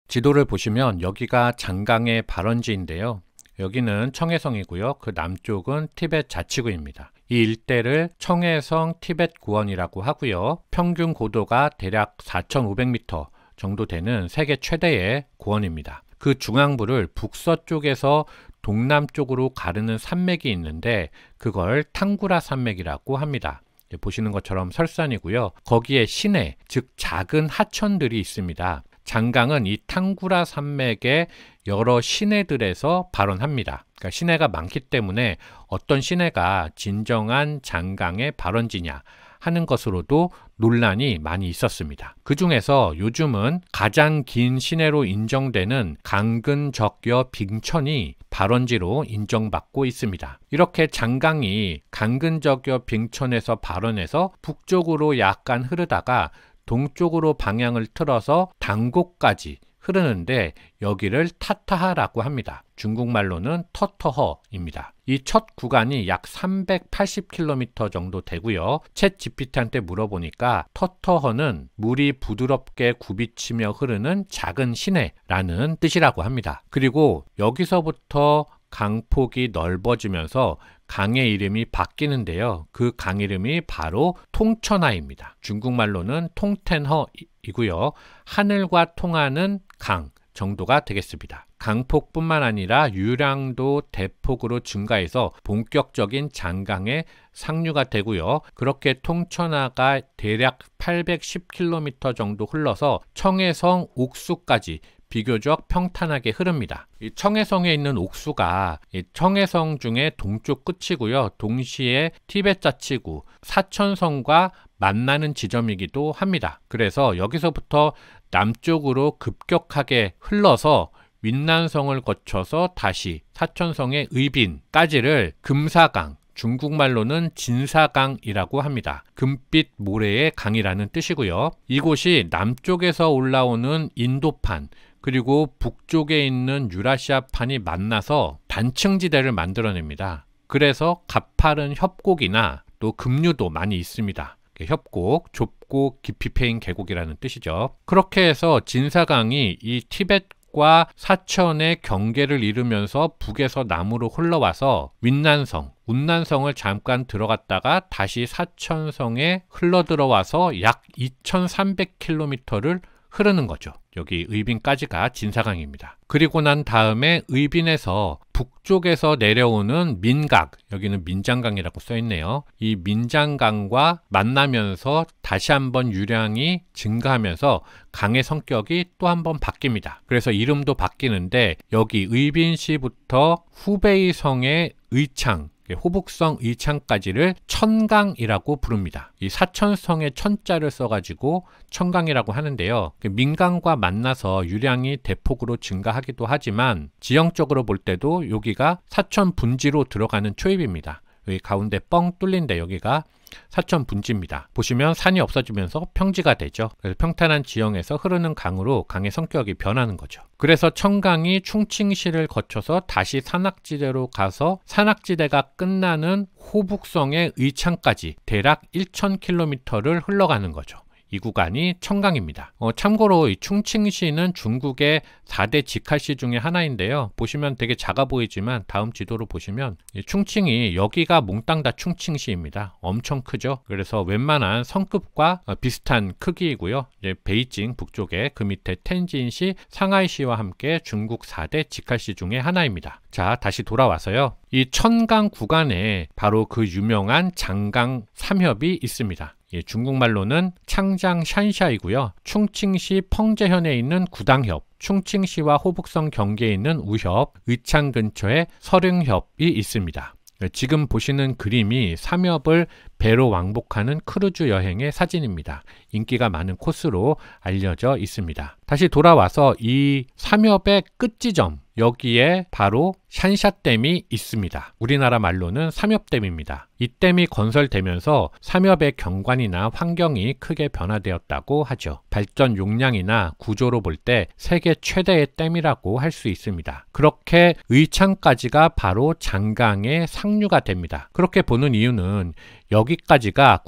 지도를 보시면 여기가 장강의 발원지인데요. 여기는 청해성이고요. 그 남쪽은 티벳 자치구입니다. 이 일대를 청해성 티벳 구원이라고 하고요. 평균 고도가 대략 4,500m 정도 되는 세계 최대의 구원입니다. 그 중앙부를 북서쪽에서 동남쪽으로 가르는 산맥이 있는데, 그걸 탕구라 산맥이라고 합니다. 보시는 것처럼 설산이고요. 거기에 시내, 즉 작은 하천들이 있습니다. 장강은 이 탕구라 산맥의 여러 시내들에서 발원합니다. 그러니까 시내가 많기 때문에 어떤 시내가 진정한 장강의 발원지냐, 하는 것으로도 논란이 많이 있었습니다. 그 중에서 요즘은 가장 긴 시내로 인정되는 강근적여 빙천이 발원지로 인정받고 있습니다. 이렇게 장강이 강근적여 빙천에서 발원해서 북쪽으로 약간 흐르다가 동쪽으로 방향을 틀어서 당곡까지 흐르는데 여기를 타타하라고 합니다. 중국말로는 터터허입니다. 이 첫 구간이 약 380km 정도 되고요. 챗 GPT한테 물어보니까 터터허는 물이 부드럽게 굽이치며 흐르는 작은 시내라는 뜻이라고 합니다. 그리고 여기서부터 강폭이 넓어지면서 강의 이름이 바뀌는데요. 그 강 이름이 바로 통천하입니다. 중국말로는 통텐허이고요. 하늘과 통하는 강 정도가 되겠습니다. 강폭뿐만 아니라 유량도 대폭으로 증가해서 본격적인 장강의 상류가 되고요. 그렇게 통천하가 대략 810km 정도 흘러서 청해성 옥수까지 비교적 평탄하게 흐릅니다. 이 청해성에 있는 옥수가 청해성 중에 동쪽 끝이고요. 동시에 티벳 자치구 사천성과 만나는 지점이기도 합니다. 그래서 여기서부터 남쪽으로 급격하게 흘러서 윈난성을 거쳐서 다시 사천성의 의빈까지를 금사강, 중국말로는 진사강이라고 합니다. 금빛 모래의 강이라는 뜻이고요. 이곳이 남쪽에서 올라오는 인도판, 그리고 북쪽에 있는 유라시아판이 만나서 단층지대를 만들어냅니다. 그래서 가파른 협곡이나 또 급류도 많이 있습니다. 협곡, 좁고 깊이 패인 계곡이라는 뜻이죠. 그렇게 해서 진사강이 이 티벳과 사천의 경계를 이루면서 북에서 남으로 흘러와서 윈난성, 운난성을 잠깐 들어갔다가 다시 사천성에 흘러들어와서 약 2300km를 흐르는 거죠. 여기 의빈까지가 진사강입니다. 그리고 난 다음에 의빈에서 북쪽에서 내려오는 민각, 여기는 민장강이라고 써있네요. 이 민장강과 만나면서 다시 한번 유량이 증가하면서 강의 성격이 또 한번 바뀝니다. 그래서 이름도 바뀌는데 여기 의빈시부터 후베이성의 의창, 호북성 의창까지를 천강이라고 부릅니다. 이 사천성의 천자를 써가지고 천강이라고 하는데요. 민강과 만나서 유량이 대폭으로 증가하기도 하지만 지형적으로 볼 때도 여기가 사천 분지로 들어가는 초입입니다. 여기 가운데 뻥 뚫린데 여기가 사천 분지입니다. 보시면 산이 없어지면서 평지가 되죠. 그래서 평탄한 지형에서 흐르는 강으로 강의 성격이 변하는 거죠. 그래서 청강이 충칭시를 거쳐서 다시 산악지대로 가서 산악지대가 끝나는 호북성의 의창까지 대략 1000km를 흘러가는 거죠. 이 구간이 청강입니다. 참고로 이 충칭시는 중국의 4대 직할시 중에 하나인데요. 보시면 되게 작아 보이지만 다음 지도로 보시면 충칭이 여기가 몽땅 다 충칭시입니다. 엄청 크죠. 그래서 웬만한 성급과 비슷한 크기이고요. 이제 베이징 북쪽에 그 밑에 텐진시, 상하이시와 함께 중국 4대 직할시 중에 하나입니다. 자, 다시 돌아와서요. 이 천강 구간에 바로 그 유명한 장강 삼협이 있습니다. 중국말로는 창장 샨샤이고요. 충칭시 펑제현에 있는 구당협, 충칭시와 호북성 경계에 있는 우협, 의창 근처에 설흥협이 있습니다. 지금 보시는 그림이 삼협을 배로 왕복하는 크루즈 여행의 사진입니다. 인기가 많은 코스로 알려져 있습니다. 다시 돌아와서 이 삼협의 끝지점, 여기에 바로 샨샤댐이 있습니다. 우리나라 말로는 삼협댐입니다. 이 댐이 건설되면서 삼협의 경관이나 환경이 크게 변화되었다고 하죠. 발전 용량이나 구조로 볼 때 세계 최대의 댐이라고 할 수 있습니다. 그렇게 의창까지가 바로 장강의 상류가 됩니다. 그렇게 보는 이유는 여기까지가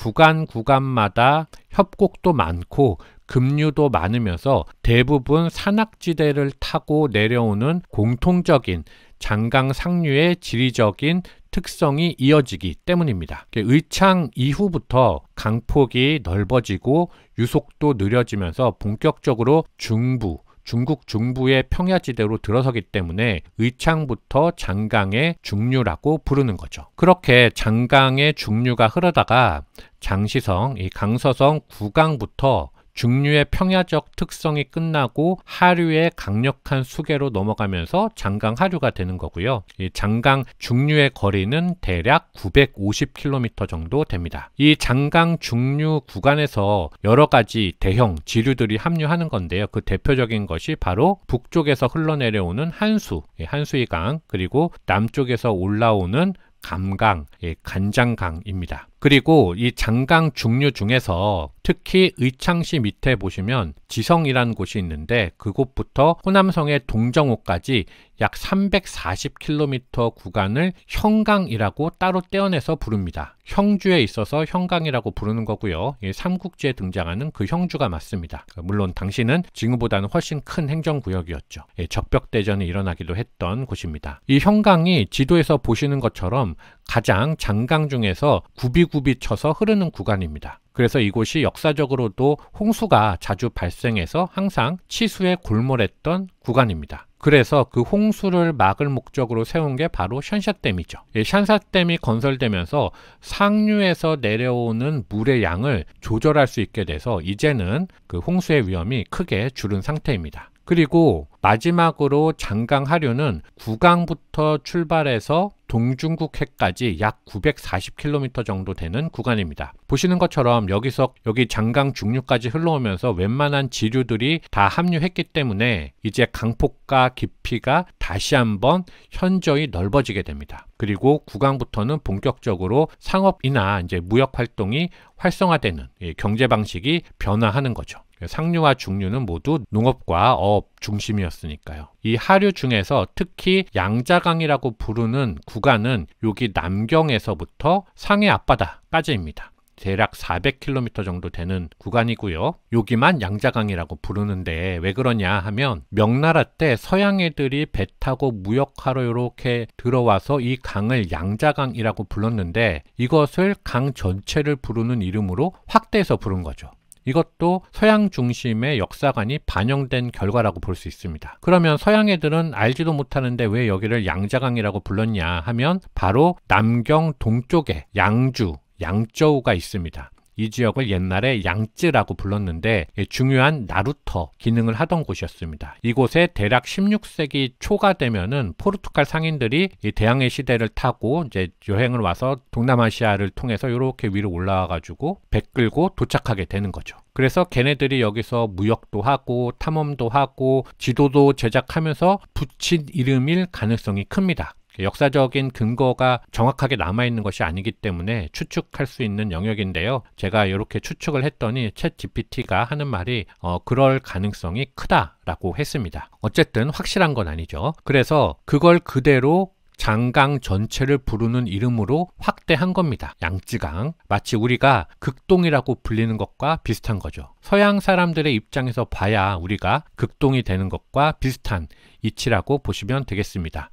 구간마다 협곡도 많고 급류도 많으면서 대부분 산악지대를 타고 내려오는 공통적인 장강 상류의 지리적인 특성이 이어지기 때문입니다. 의창 이후부터 강폭이 넓어지고 유속도 느려지면서 본격적으로 중국 중부의 평야지대로 들어서기 때문에 의창부터 장강의 중류라고 부르는 거죠. 그렇게 장강의 중류가 흐르다가 장시성, 이 강서성 구강부터 중류의 평야적 특성이 끝나고 하류의 강력한 수계로 넘어가면서 장강 하류가 되는 거고요. 이 장강 중류의 거리는 대략 950km 정도 됩니다. 이 장강 중류 구간에서 여러 가지 대형 지류들이 합류하는 건데요. 그 대표적인 것이 바로 북쪽에서 흘러내려오는 한수, 한수이강, 그리고 남쪽에서 올라오는 감강, 간장강입니다. 그리고 이 장강 중류 중에서 특히 의창시 밑에 보시면 지성이라는 곳이 있는데 그곳부터 호남성의 동정호까지 약 340km 구간을 형강이라고 따로 떼어내서 부릅니다. 형주에 있어서 형강이라고 부르는 거고요. 삼국지에 등장하는 그 형주가 맞습니다. 물론 당시는 지금보다는 훨씬 큰 행정구역이었죠. 적벽대전이 일어나기도 했던 곳입니다. 이 형강이 지도에서 보시는 것처럼 가장 장강 중에서 굽이굽이 쳐서 흐르는 구간입니다. 그래서 이곳이 역사적으로도 홍수가 자주 발생해서 항상 치수에 골몰했던 구간입니다. 그래서 그 홍수를 막을 목적으로 세운 게 바로 샨샤댐이죠. 샨샤댐이 건설되면서 상류에서 내려오는 물의 양을 조절할 수 있게 돼서 이제는 그 홍수의 위험이 크게 줄은 상태입니다. 그리고 마지막으로 장강 하류는 구강부터 출발해서 동중국해까지 약 940km 정도 되는 구간입니다. 보시는 것처럼 여기 장강 중류까지 흘러오면서 웬만한 지류들이 다 합류했기 때문에 이제 강폭과 깊이가 다시 한번 현저히 넓어지게 됩니다. 그리고 구강부터는 본격적으로 상업이나 이제 무역 활동이 활성화되는 경제 방식이 변화하는 거죠. 상류와 중류는 모두 농업과 어업 중심이었으니까요. 이 하류 중에서 특히 양자강이라고 부르는 구간은 여기 남경에서부터 상해 앞바다까지입니다. 대략 400km 정도 되는 구간이고요. 여기만 양자강이라고 부르는데 왜 그러냐 하면 명나라 때 서양 애들이 배 타고 무역하러 이렇게 들어와서 이 강을 양자강이라고 불렀는데 이것을 강 전체를 부르는 이름으로 확대해서 부른 거죠. 이것도 서양 중심의 역사관이 반영된 결과라고 볼 수 있습니다. 그러면 서양 애들은 알지도 못하는데 왜 여기를 양자강이라고 불렀냐 하면 바로 남경 동쪽에 양주, 양저우가 있습니다. 이 지역을 옛날에 양쯔라고 불렀는데 중요한 나루터 기능을 하던 곳이었습니다. 이곳에 대략 16세기 초가 되면은 포르투갈 상인들이 이 대항해 시대를 타고 이제 여행을 와서 동남아시아를 통해서 이렇게 위로 올라와 가지고 배 끌고 도착하게 되는 거죠. 그래서 걔네들이 여기서 무역도 하고 탐험도 하고 지도도 제작하면서 붙인 이름일 가능성이 큽니다. 역사적인 근거가 정확하게 남아있는 것이 아니기 때문에 추측할 수 있는 영역인데요. 제가 이렇게 추측을 했더니 챗GPT가 하는 말이 그럴 가능성이 크다라고 했습니다. 어쨌든 확실한 건 아니죠. 그래서 그걸 그대로 장강 전체를 부르는 이름으로 확대한 겁니다. 양쯔강. 마치 우리가 극동이라고 불리는 것과 비슷한 거죠. 서양 사람들의 입장에서 봐야 우리가 극동이 되는 것과 비슷한 이치라고 보시면 되겠습니다.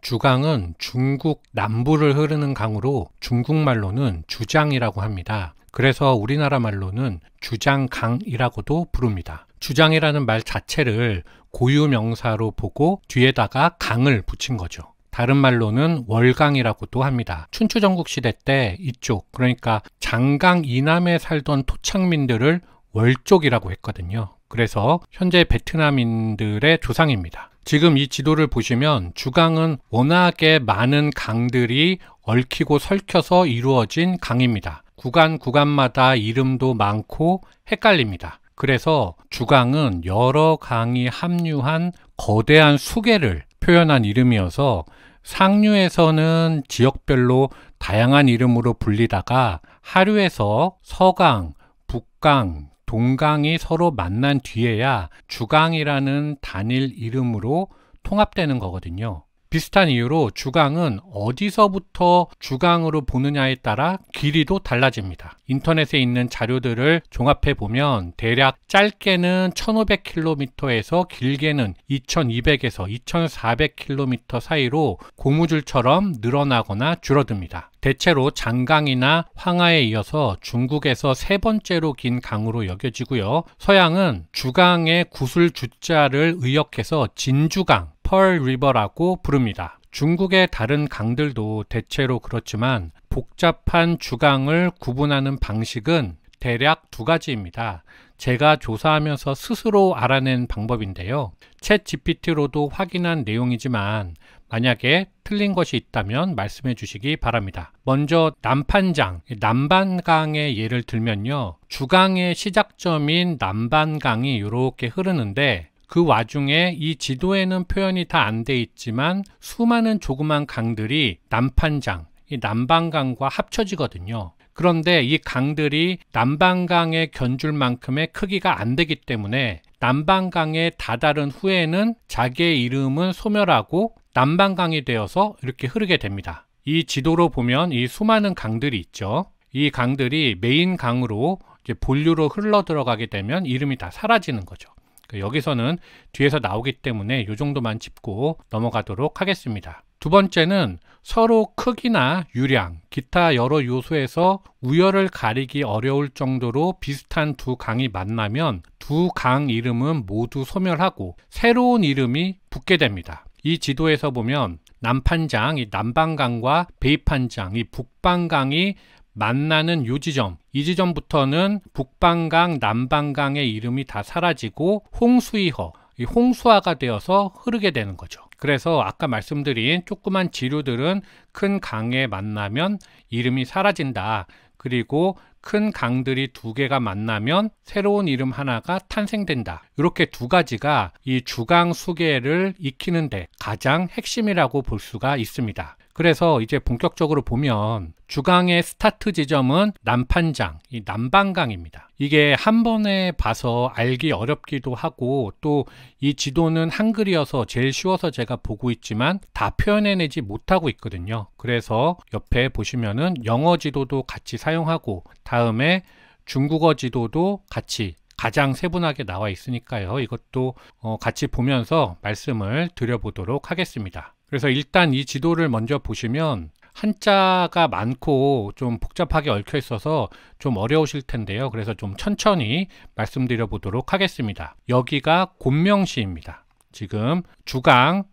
주강은 중국 남부를 흐르는 강으로 중국말로는 주장이라고 합니다. 그래서 우리나라 말로는 주장강이라고도 부릅니다. 주장이라는 말 자체를 고유명사로 보고 뒤에다가 강을 붙인 거죠. 다른 말로는 월강이라고도 합니다. 춘추전국 시대 때 이쪽, 그러니까 장강 이남에 살던 토착민들을 월족이라고 했거든요. 그래서 현재 베트남인들의 조상입니다. 지금 이 지도를 보시면 주강은 워낙에 많은 강들이 얽히고 설켜서 이루어진 강입니다. 구간마다 이름도 많고 헷갈립니다. 그래서 주강은 여러 강이 합류한 거대한 수계를 표현한 이름이어서 상류에서는 지역별로 다양한 이름으로 불리다가 하류에서 서강, 북강, 동강이 서로 만난 뒤에야 주강이라는 단일 이름으로 통합되는 거거든요. 비슷한 이유로 주강은 어디서부터 주강으로 보느냐에 따라 길이도 달라집니다. 인터넷에 있는 자료들을 종합해 보면 대략 짧게는 1500km에서 길게는 2200에서 2400km 사이로 고무줄처럼 늘어나거나 줄어듭니다. 대체로 장강이나 황하에 이어서 중국에서 세 번째로 긴 강으로 여겨지고요. 서양은 주강의 구슬 주자를 의역해서 진주강, 펄 리버라고 부릅니다. 중국의 다른 강들도 대체로 그렇지만 복잡한 주강을 구분하는 방식은 대략 두 가지입니다. 제가 조사하면서 스스로 알아낸 방법인데요. 챗 GPT로도 확인한 내용이지만 만약에 틀린 것이 있다면 말씀해 주시기 바랍니다. 먼저 남판장, 남반강의 예를 들면요. 주강의 시작점인 남반강이 이렇게 흐르는데 그 와중에 이 지도에는 표현이 다 안 돼 있지만 수많은 조그만 강들이 남판장, 이 남반강과 합쳐지거든요. 그런데 이 강들이 남반강에 견줄 만큼의 크기가 안 되기 때문에 남반강에 다다른 후에는 자기의 이름은 소멸하고 남반강이 되어서 이렇게 흐르게 됩니다. 이 지도로 보면 이 수많은 강들이 있죠. 이 강들이 메인 강으로 이제 본류로 흘러 들어가게 되면 이름이 다 사라지는 거죠. 여기서는 뒤에서 나오기 때문에 이 정도만 짚고 넘어가도록 하겠습니다. 두 번째는 서로 크기나 유량, 기타 여러 요소에서 우열을 가리기 어려울 정도로 비슷한 두 강이 만나면 두 강 이름은 모두 소멸하고 새로운 이름이 붙게 됩니다. 이 지도에서 보면 남판장, 이 남반강과 베이판장, 이 북반강이 만나는 이 지점부터는 북반강, 남반강의 이름이 다 사라지고 홍수이허, 이 홍수화가 되어서 흐르게 되는 거죠. 그래서 아까 말씀드린 조그만 지류들은 큰 강에 만나면 이름이 사라진다. 그리고 큰 강들이 두 개가 만나면 새로운 이름 하나가 탄생된다. 이렇게 두 가지가 이 주강 수계를 익히는데 가장 핵심이라고 볼 수가 있습니다. 그래서 이제 본격적으로 보면 주강의 스타트 지점은 남판장, 이 남반강입니다. 이게 한 번에 봐서 알기 어렵기도 하고 또 이 지도는 한글이어서 제일 쉬워서 제가 보고 있지만 다 표현해내지 못하고 있거든요. 그래서 옆에 보시면은 영어 지도도 같이 사용하고 다음에 중국어 지도도 같이 가장 세분하게 나와 있으니까요. 이것도 같이 보면서 말씀을 드려보도록 하겠습니다. 그래서 일단 이 지도를 먼저 보시면 한자가 많고 좀 복잡하게 얽혀 있어서 좀 어려우실 텐데요. 그래서 좀 천천히 말씀드려 보도록 하겠습니다. 여기가 곤명시입니다. 지금 주강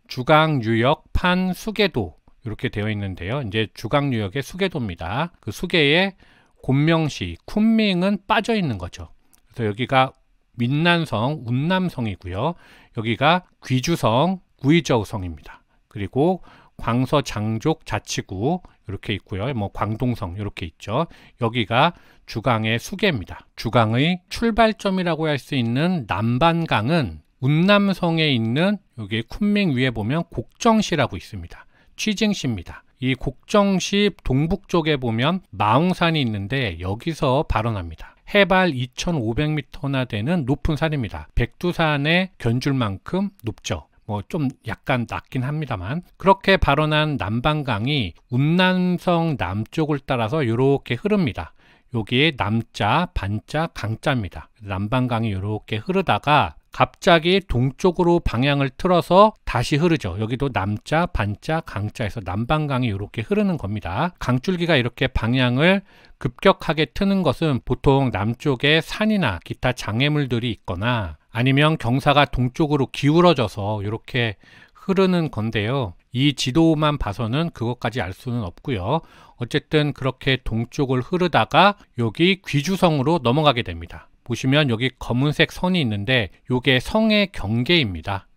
유역, 판, 수계도 이렇게 되어 있는데요. 이제 주강 유역의 수계도입니다. 그 수계에 곤명시, 쿤밍은 빠져 있는 거죠. 그래서 여기가 민난성, 운남성이고요. 여기가 귀주성, 구이저우성입니다. 그리고 광서 장족 자치구 이렇게 있고요. 뭐 광동성 이렇게 있죠. 여기가 주강의 수계입니다. 주강의 출발점이라고 할 수 있는 남반강은 운남성에 있는 여기 쿤밍 위에 보면 곡정시라고 있습니다. 취징시입니다. 이 곡정시 동북쪽에 보면 마웅산이 있는데 여기서 발원합니다. 해발 2,500m나 되는 높은 산입니다. 백두산에 견줄 만큼 높죠. 뭐 좀 약간 낮긴 합니다만 그렇게 발원한 남반강이 운남성 남쪽을 따라서 이렇게 흐릅니다. 여기에 남자, 반자, 강자입니다. 남반강이 이렇게 흐르다가 갑자기 동쪽으로 방향을 틀어서 다시 흐르죠. 여기도 남자, 반자, 강자에서 남반강이 이렇게 흐르는 겁니다. 강줄기가 이렇게 방향을 급격하게 트는 것은 보통 남쪽에 산이나 기타 장애물들이 있거나 아니면 경사가 동쪽으로 기울어져서 이렇게 흐르는 건데요. 이 지도만 봐서는 그것까지 알 수는 없고요. 어쨌든 그렇게 동쪽을 흐르다가 여기 귀주성으로 넘어가게 됩니다. 보시면 여기 검은색 선이 있는데 이게 성의 경계입니다.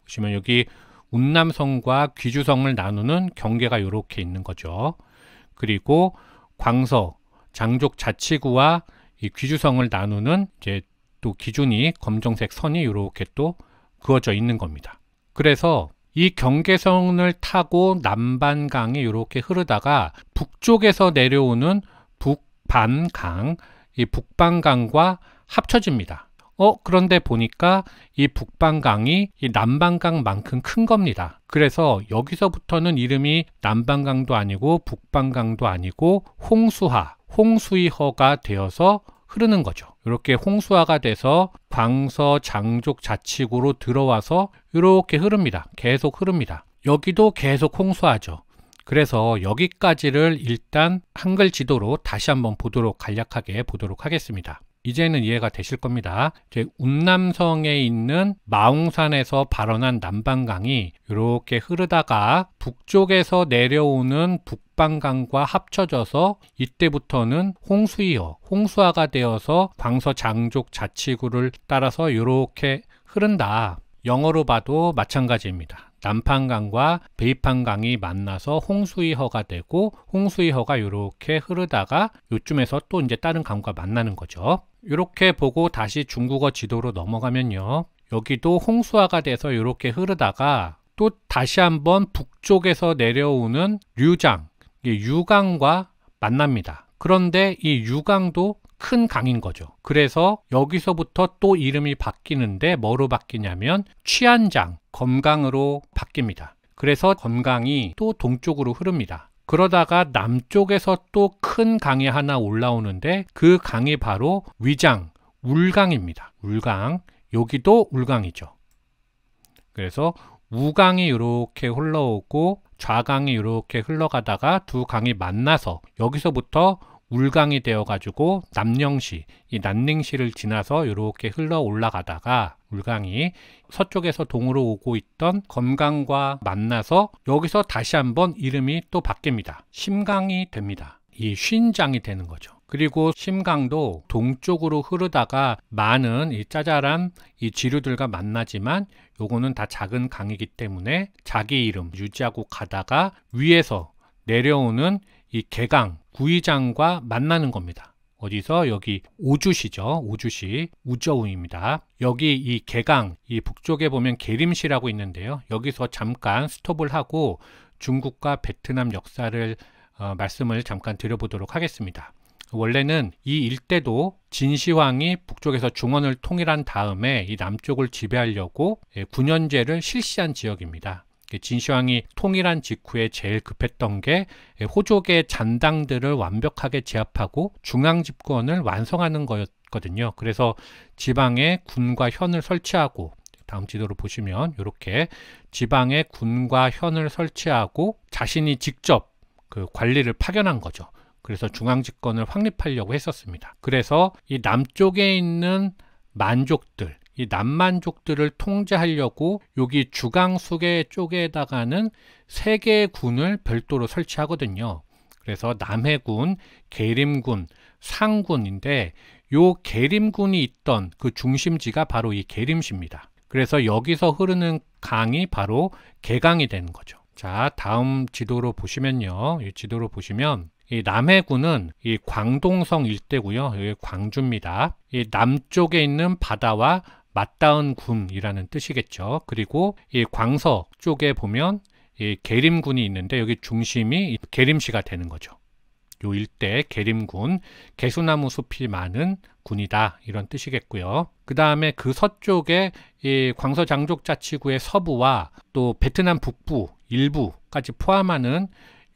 보시면 여기 운남성과 귀주성을 나누는 경계가 이렇게 있는 거죠. 그리고 광서, 장족 자치구와 이 귀주성을 나누는 이제 또 기준이 검정색 선이 이렇게 또 그어져 있는 겁니다. 그래서 이 경계선을 타고 남반강이 이렇게 흐르다가 북쪽에서 내려오는 북반강, 이 북반강과 합쳐집니다. 그런데 보니까 이 북반강이 이 남반강만큼 큰 겁니다. 그래서 여기서부터는 이름이 남반강도 아니고 북반강도 아니고 홍수하, 홍수이허가 되어서 흐르는 거죠. 이렇게 홍수화가 돼서 광서 장족 자치구로 들어와서 이렇게 흐릅니다. 계속 흐릅니다. 여기도 계속 홍수하죠. 그래서 여기까지를 일단 한글 지도로 다시 한번 간략하게 보도록 하겠습니다. 이제는 이해가 되실 겁니다. 이제 운남성에 있는 마웅산에서 발원한 남반강이 이렇게 흐르다가 북쪽에서 내려오는 북방강과 합쳐져서 이때부터는 홍수화가 되어서 광서장족 자치구를 따라서 이렇게 흐른다. 영어로 봐도 마찬가지입니다. 남판강과 베이판강이 만나서 홍수이허가 되고 홍수이허가 이렇게 흐르다가 요쯤에서 또 이제 다른 강과 만나는 거죠. 이렇게 보고 다시 중국어 지도로 넘어가면요. 여기도 홍수화가 돼서 이렇게 흐르다가 또 다시 한번 북쪽에서 내려오는 류장, 유강과 만납니다. 그런데 이 유강도 큰 강인 거죠. 그래서 여기서부터 또 이름이 바뀌는데 뭐로 바뀌냐면 취안장, 검강으로 바뀝니다. 그래서 검강이 또 동쪽으로 흐릅니다. 그러다가 남쪽에서 또 큰 강이 하나 올라오는데 그 강이 바로 위장, 울강입니다. 울강, 여기도 울강이죠. 그래서 우강이 이렇게 흘러오고 좌강이 이렇게 흘러가다가 두 강이 만나서 여기서부터 울강이 되어가지고 남령시, 이 난닝시를 지나서 이렇게 흘러 올라가다가 울강이 서쪽에서 동으로 오고 있던 검강과 만나서 여기서 다시 한번 이름이 또 바뀝니다. 심강이 됩니다. 이 쉰장이 되는 거죠. 그리고 심강도 동쪽으로 흐르다가 많은 이 짜잘한 이 지류들과 만나지만 요거는 다 작은 강이기 때문에 자기 이름 유지하고 가다가 위에서 내려오는 이 개강, 구이장과 만나는 겁니다. 어디서? 여기 오주시죠. 오주시, 우저우입니다. 여기 이 개강, 이 북쪽에 보면 계림시라고 있는데요. 여기서 잠깐 스톱을 하고 중국과 베트남 역사를 말씀을 잠깐 드려보도록 하겠습니다. 원래는 이 일대도 진시황이 북쪽에서 중원을 통일한 다음에 이 남쪽을 지배하려고 9년제를 실시한 지역입니다. 진시황이 통일한 직후에 제일 급했던 게 호족의 잔당들을 완벽하게 제압하고 중앙 집권을 완성하는 거였거든요. 그래서 지방에 군과 현을 설치하고, 다음 지도로 보시면 이렇게 지방에 군과 현을 설치하고 자신이 직접 그 관리를 파견한 거죠. 그래서 중앙 집권을 확립하려고 했었습니다. 그래서 이 남쪽에 있는 만족들, 이 남만족들을 통제하려고 여기 주강수계 쪽에다가는 3개의 군을 별도로 설치하거든요. 그래서 남해군, 계림군, 상군인데 요 계림군이 있던 그 중심지가 바로 이 계림시입니다. 그래서 여기서 흐르는 강이 바로 계강이 되는 거죠. 자, 다음 지도로 보시면요. 이 지도로 보시면 이 남해군은 이 광동성 일대고요. 여기 광주입니다. 이 남쪽에 있는 바다와 맞닿은 군이라는 뜻이겠죠. 그리고 이 광서 쪽에 보면 이 계림군이 있는데 여기 중심이 계림시가 되는 거죠. 요 일대 계림군, 개수나무 숲이 많은 군이다, 이런 뜻이겠고요. 그 다음에 그 서쪽에 이 광서장족자치구의 서부와 또 베트남 북부 일부까지 포함하는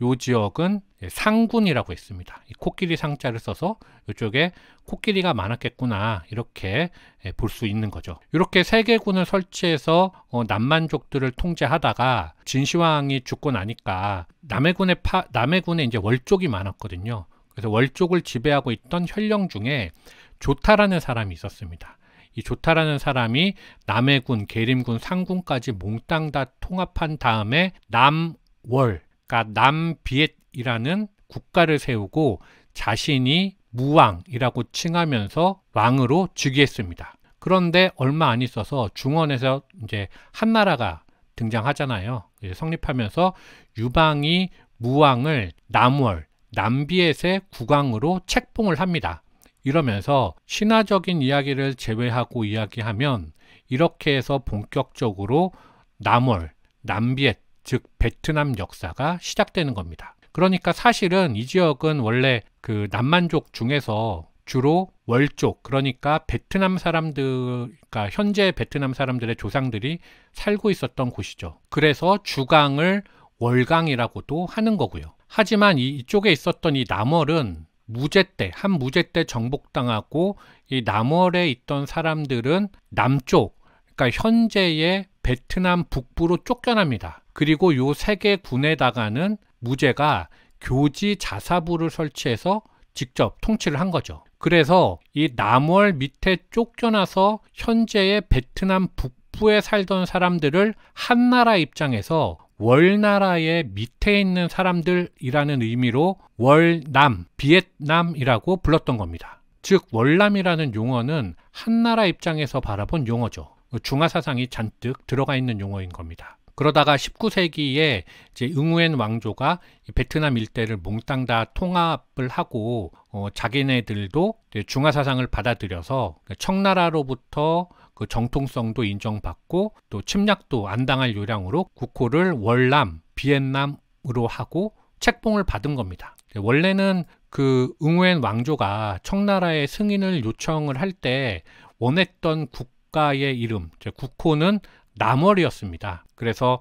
요 지역은 상군이라고 했습니다. 이 코끼리 상자를 써서 이쪽에 코끼리가 많았겠구나, 이렇게 볼 수 있는 거죠. 이렇게 3개 군을 설치해서 남만족들을 통제하다가 진시황이 죽고 나니까 남해군에 이제 월족이 많았거든요. 그래서 월족을 지배하고 있던 현령 중에 조타라는 사람이 있었습니다. 이 조타라는 사람이 남해군, 계림군, 상군까지 몽땅 다 통합한 다음에 남월, 그러니까 남비엣이라는 국가를 세우고 자신이 무왕이라고 칭하면서 왕으로 즉위했습니다. 그런데 얼마 안 있어서 중원에서 이제 한나라가 등장하잖아요. 성립하면서 유방이 무왕을 남월, 남비엣의 국왕으로 책봉을 합니다. 이러면서 신화적인 이야기를 제외하고 이야기하면 이렇게 해서 본격적으로 남월, 남비엣, 즉 베트남 역사가 시작되는 겁니다. 그러니까 사실은 이 지역은 원래 그 남만족 중에서 주로 월족, 그러니까 베트남 사람들, 그러니까 현재 베트남 사람들의 조상들이 살고 있었던 곳이죠. 그래서 주강을 월강이라고도 하는 거고요. 하지만 이쪽에 있었던 이 남월은 한 무제 때 정복당하고 이 남월에 있던 사람들은 남쪽, 그러니까 현재의 베트남 북부로 쫓겨납니다. 그리고 요 3개 군에다가는 무제가 교지 자사부를 설치해서 직접 통치를 한 거죠. 그래서 이 남월 밑에 쫓겨나서 현재의 베트남 북부에 살던 사람들을 한나라 입장에서 월나라의 밑에 있는 사람들이라는 의미로 월남, 비엔남이라고 불렀던 겁니다. 즉 월남이라는 용어는 한나라 입장에서 바라본 용어죠. 중화사상이 잔뜩 들어가 있는 용어인 겁니다. 그러다가 19세기에 이제 응우엔 왕조가 베트남 일대를 몽땅 다 통합을 하고 자기네들도 중화사상을 받아들여서 청나라로부터 그 정통성도 인정받고 또 침략도 안 당할 요량으로 국호를 월남, 비엔남으로 하고 책봉을 받은 겁니다. 원래는 그 응우엔 왕조가 청나라의 승인을 요청을 할 때 원했던 국가의 이름, 국호는 남월이었습니다. 그래서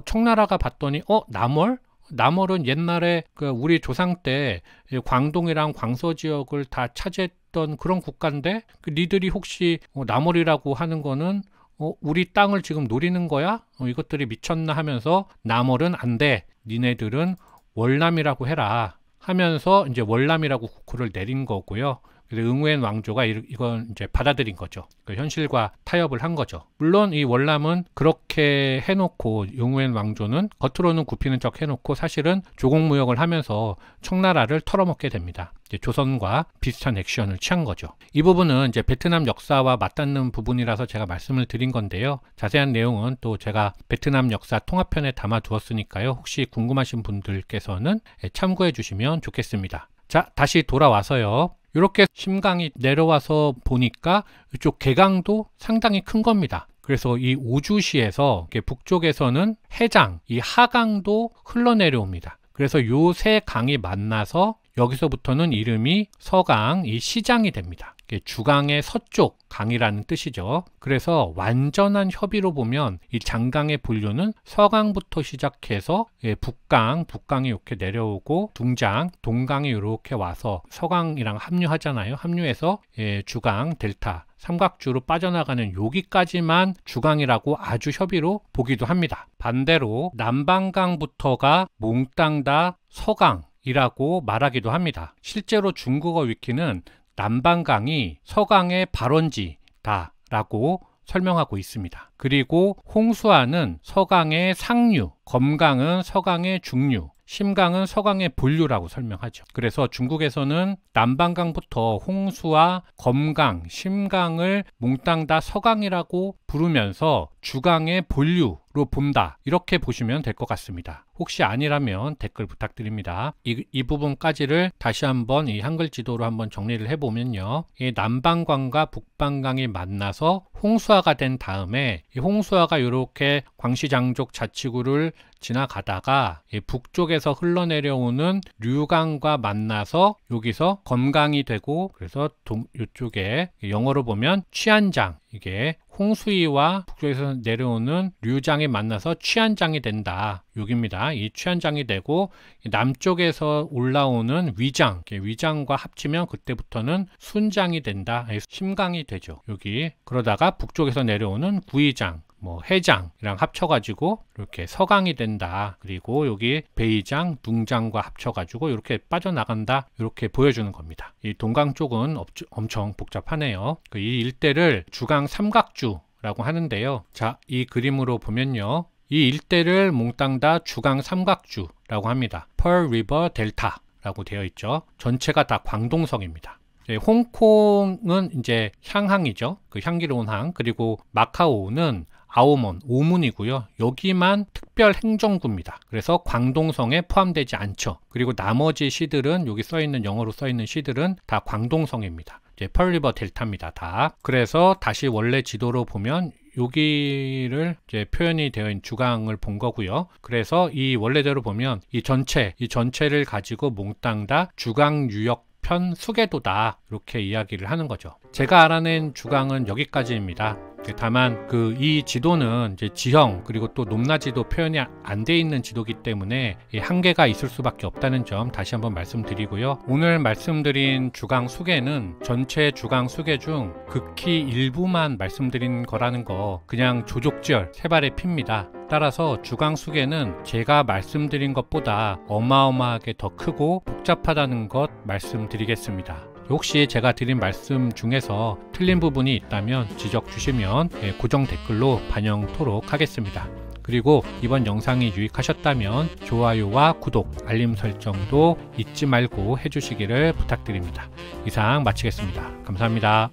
청나라가 봤더니 남월? 남월은 옛날에 그 우리 조상 때 광동이랑 광서 지역을 다 차지했던 그런 국가인데 니들이 혹시 남월이라고 하는 거는 우리 땅을 지금 노리는 거야? 이것들이 미쳤나 하면서 남월은 안 돼. 니네들은 월남이라고 해라 하면서 이제 월남이라고 국호를 내린 거고요. 그래서 응우엔 왕조가 이건 이제 받아들인 거죠. 그러니까 현실과 타협을 한 거죠. 물론 이 월남은 그렇게 해놓고 응우엔 왕조는 겉으로는 굽히는 척 해놓고 사실은 조공무역을 하면서 청나라를 털어먹게 됩니다. 이제 조선과 비슷한 액션을 취한 거죠. 이 부분은 이제 베트남 역사와 맞닿는 부분이라서 제가 말씀을 드린 건데요. 자세한 내용은 또 제가 베트남 역사 통합편에 담아 두었으니까요. 혹시 궁금하신 분들께서는 참고해 주시면 좋겠습니다. 자, 다시 돌아와서요. 이렇게 심강이 내려와서 보니까 이쪽 개강도 상당히 큰 겁니다. 그래서 이 오주시에서 북쪽에서는 해장, 이 하강도 흘러내려옵니다. 그래서 요 세 강이 만나서 여기서부터는 이름이 서강, 이 시장이 됩니다. 주강의 서쪽 강이라는 뜻이죠. 그래서 완전한 협의로 보면 이 장강의 분류는 서강부터 시작해서 북강이 이렇게 내려오고 둥장, 동강이 이렇게 와서 서강이랑 합류하잖아요. 합류해서 주강, 델타, 삼각주로 빠져나가는 여기까지만 주강이라고 아주 협의로 보기도 합니다. 반대로 남방강부터가 몽땅 다 서강이라고 말하기도 합니다. 실제로 중국어 위키는 남방강이 서강의 발원지다 라고 설명하고 있습니다. 그리고 홍수아는 서강의 상류, 검강은 서강의 중류, 심강은 서강의 본류라고 설명하죠. 그래서 중국에서는 남방강부터 홍수아, 검강, 심강을 몽땅 다 서강이라고 부르면서 주강의 본류로 본다. 이렇게 보시면 될 것 같습니다. 혹시 아니라면 댓글 부탁드립니다. 이 부분까지를 다시 한번 이 한글 지도로 한번 정리를 해보면요. 이 남방강과 북방강이 만나서 홍수아가 된 다음에 이 홍수아가 이렇게 광시장족 자치구를 지나가다가 북쪽에서 흘러내려오는 류강과 만나서 여기서 검강이 되고 그래서 이쪽에 영어로 보면 취안장, 이게 홍수이와 북쪽에서 내려오는 류장이 만나서 취안장이 된다. 여기입니다. 이 취안장이 되고 남쪽에서 올라오는 위장과 합치면 그때부터는 순장이 된다. 심강이 되죠. 여기 그러다가 북쪽에서 내려오는 구이장, 해장이랑 합쳐가지고 이렇게 서강이 된다. 그리고 여기 베이장, 둥장과 합쳐가지고 이렇게 빠져나간다. 이렇게 보여주는 겁니다. 이 동강 쪽은 엄청 복잡하네요. 이 일대를 주강 삼각주라고 하는데요. 자, 이 그림으로 보면요. 이 일대를 몽땅 다 주강 삼각주라고 합니다. Pearl River Delta라고 되어 있죠. 전체가 다 광동성입니다. 홍콩은 이제 향항이죠. 그 향기로운 항. 그리고 마카오는 아오몬, 오문이고요. 여기만 특별 행정구입니다. 그래서 광동성에 포함되지 않죠. 그리고 나머지 시들은 여기 써있는 영어로 써있는 시들은 다 광동성입니다. 이제 펄리버 델타입니다. 다. 그래서 다시 원래 지도로 보면 여기를 이제 표현이 되어 있는 주강을 본 거고요. 그래서 이 원래대로 보면 이 전체를 가지고 몽땅 다 주강 유역 편 수계도다 이렇게 이야기를 하는 거죠. 제가 알아낸 주강은 여기까지입니다. 다만 이 지도는 이제 지형 그리고 또 높낮이도 표현이 안 돼 있는 지도기 때문에 한계가 있을 수밖에 없다는 점 다시 한번 말씀드리고요. 오늘 말씀드린 주강 수계는 전체 주강 수계 중 극히 일부만 말씀드린 거라는 거 그냥 조족지열 세 발의 피입니다. 따라서 주강수계는 제가 말씀드린 것보다 어마어마하게 더 크고 복잡하다는 것 말씀드리겠습니다. 혹시 제가 드린 말씀 중에서 틀린 부분이 있다면 지적 주시면 고정 댓글로 반영토록 하겠습니다. 그리고 이번 영상이 유익하셨다면 좋아요와 구독, 알림 설정도 잊지 말고 해주시기를 부탁드립니다. 이상 마치겠습니다. 감사합니다.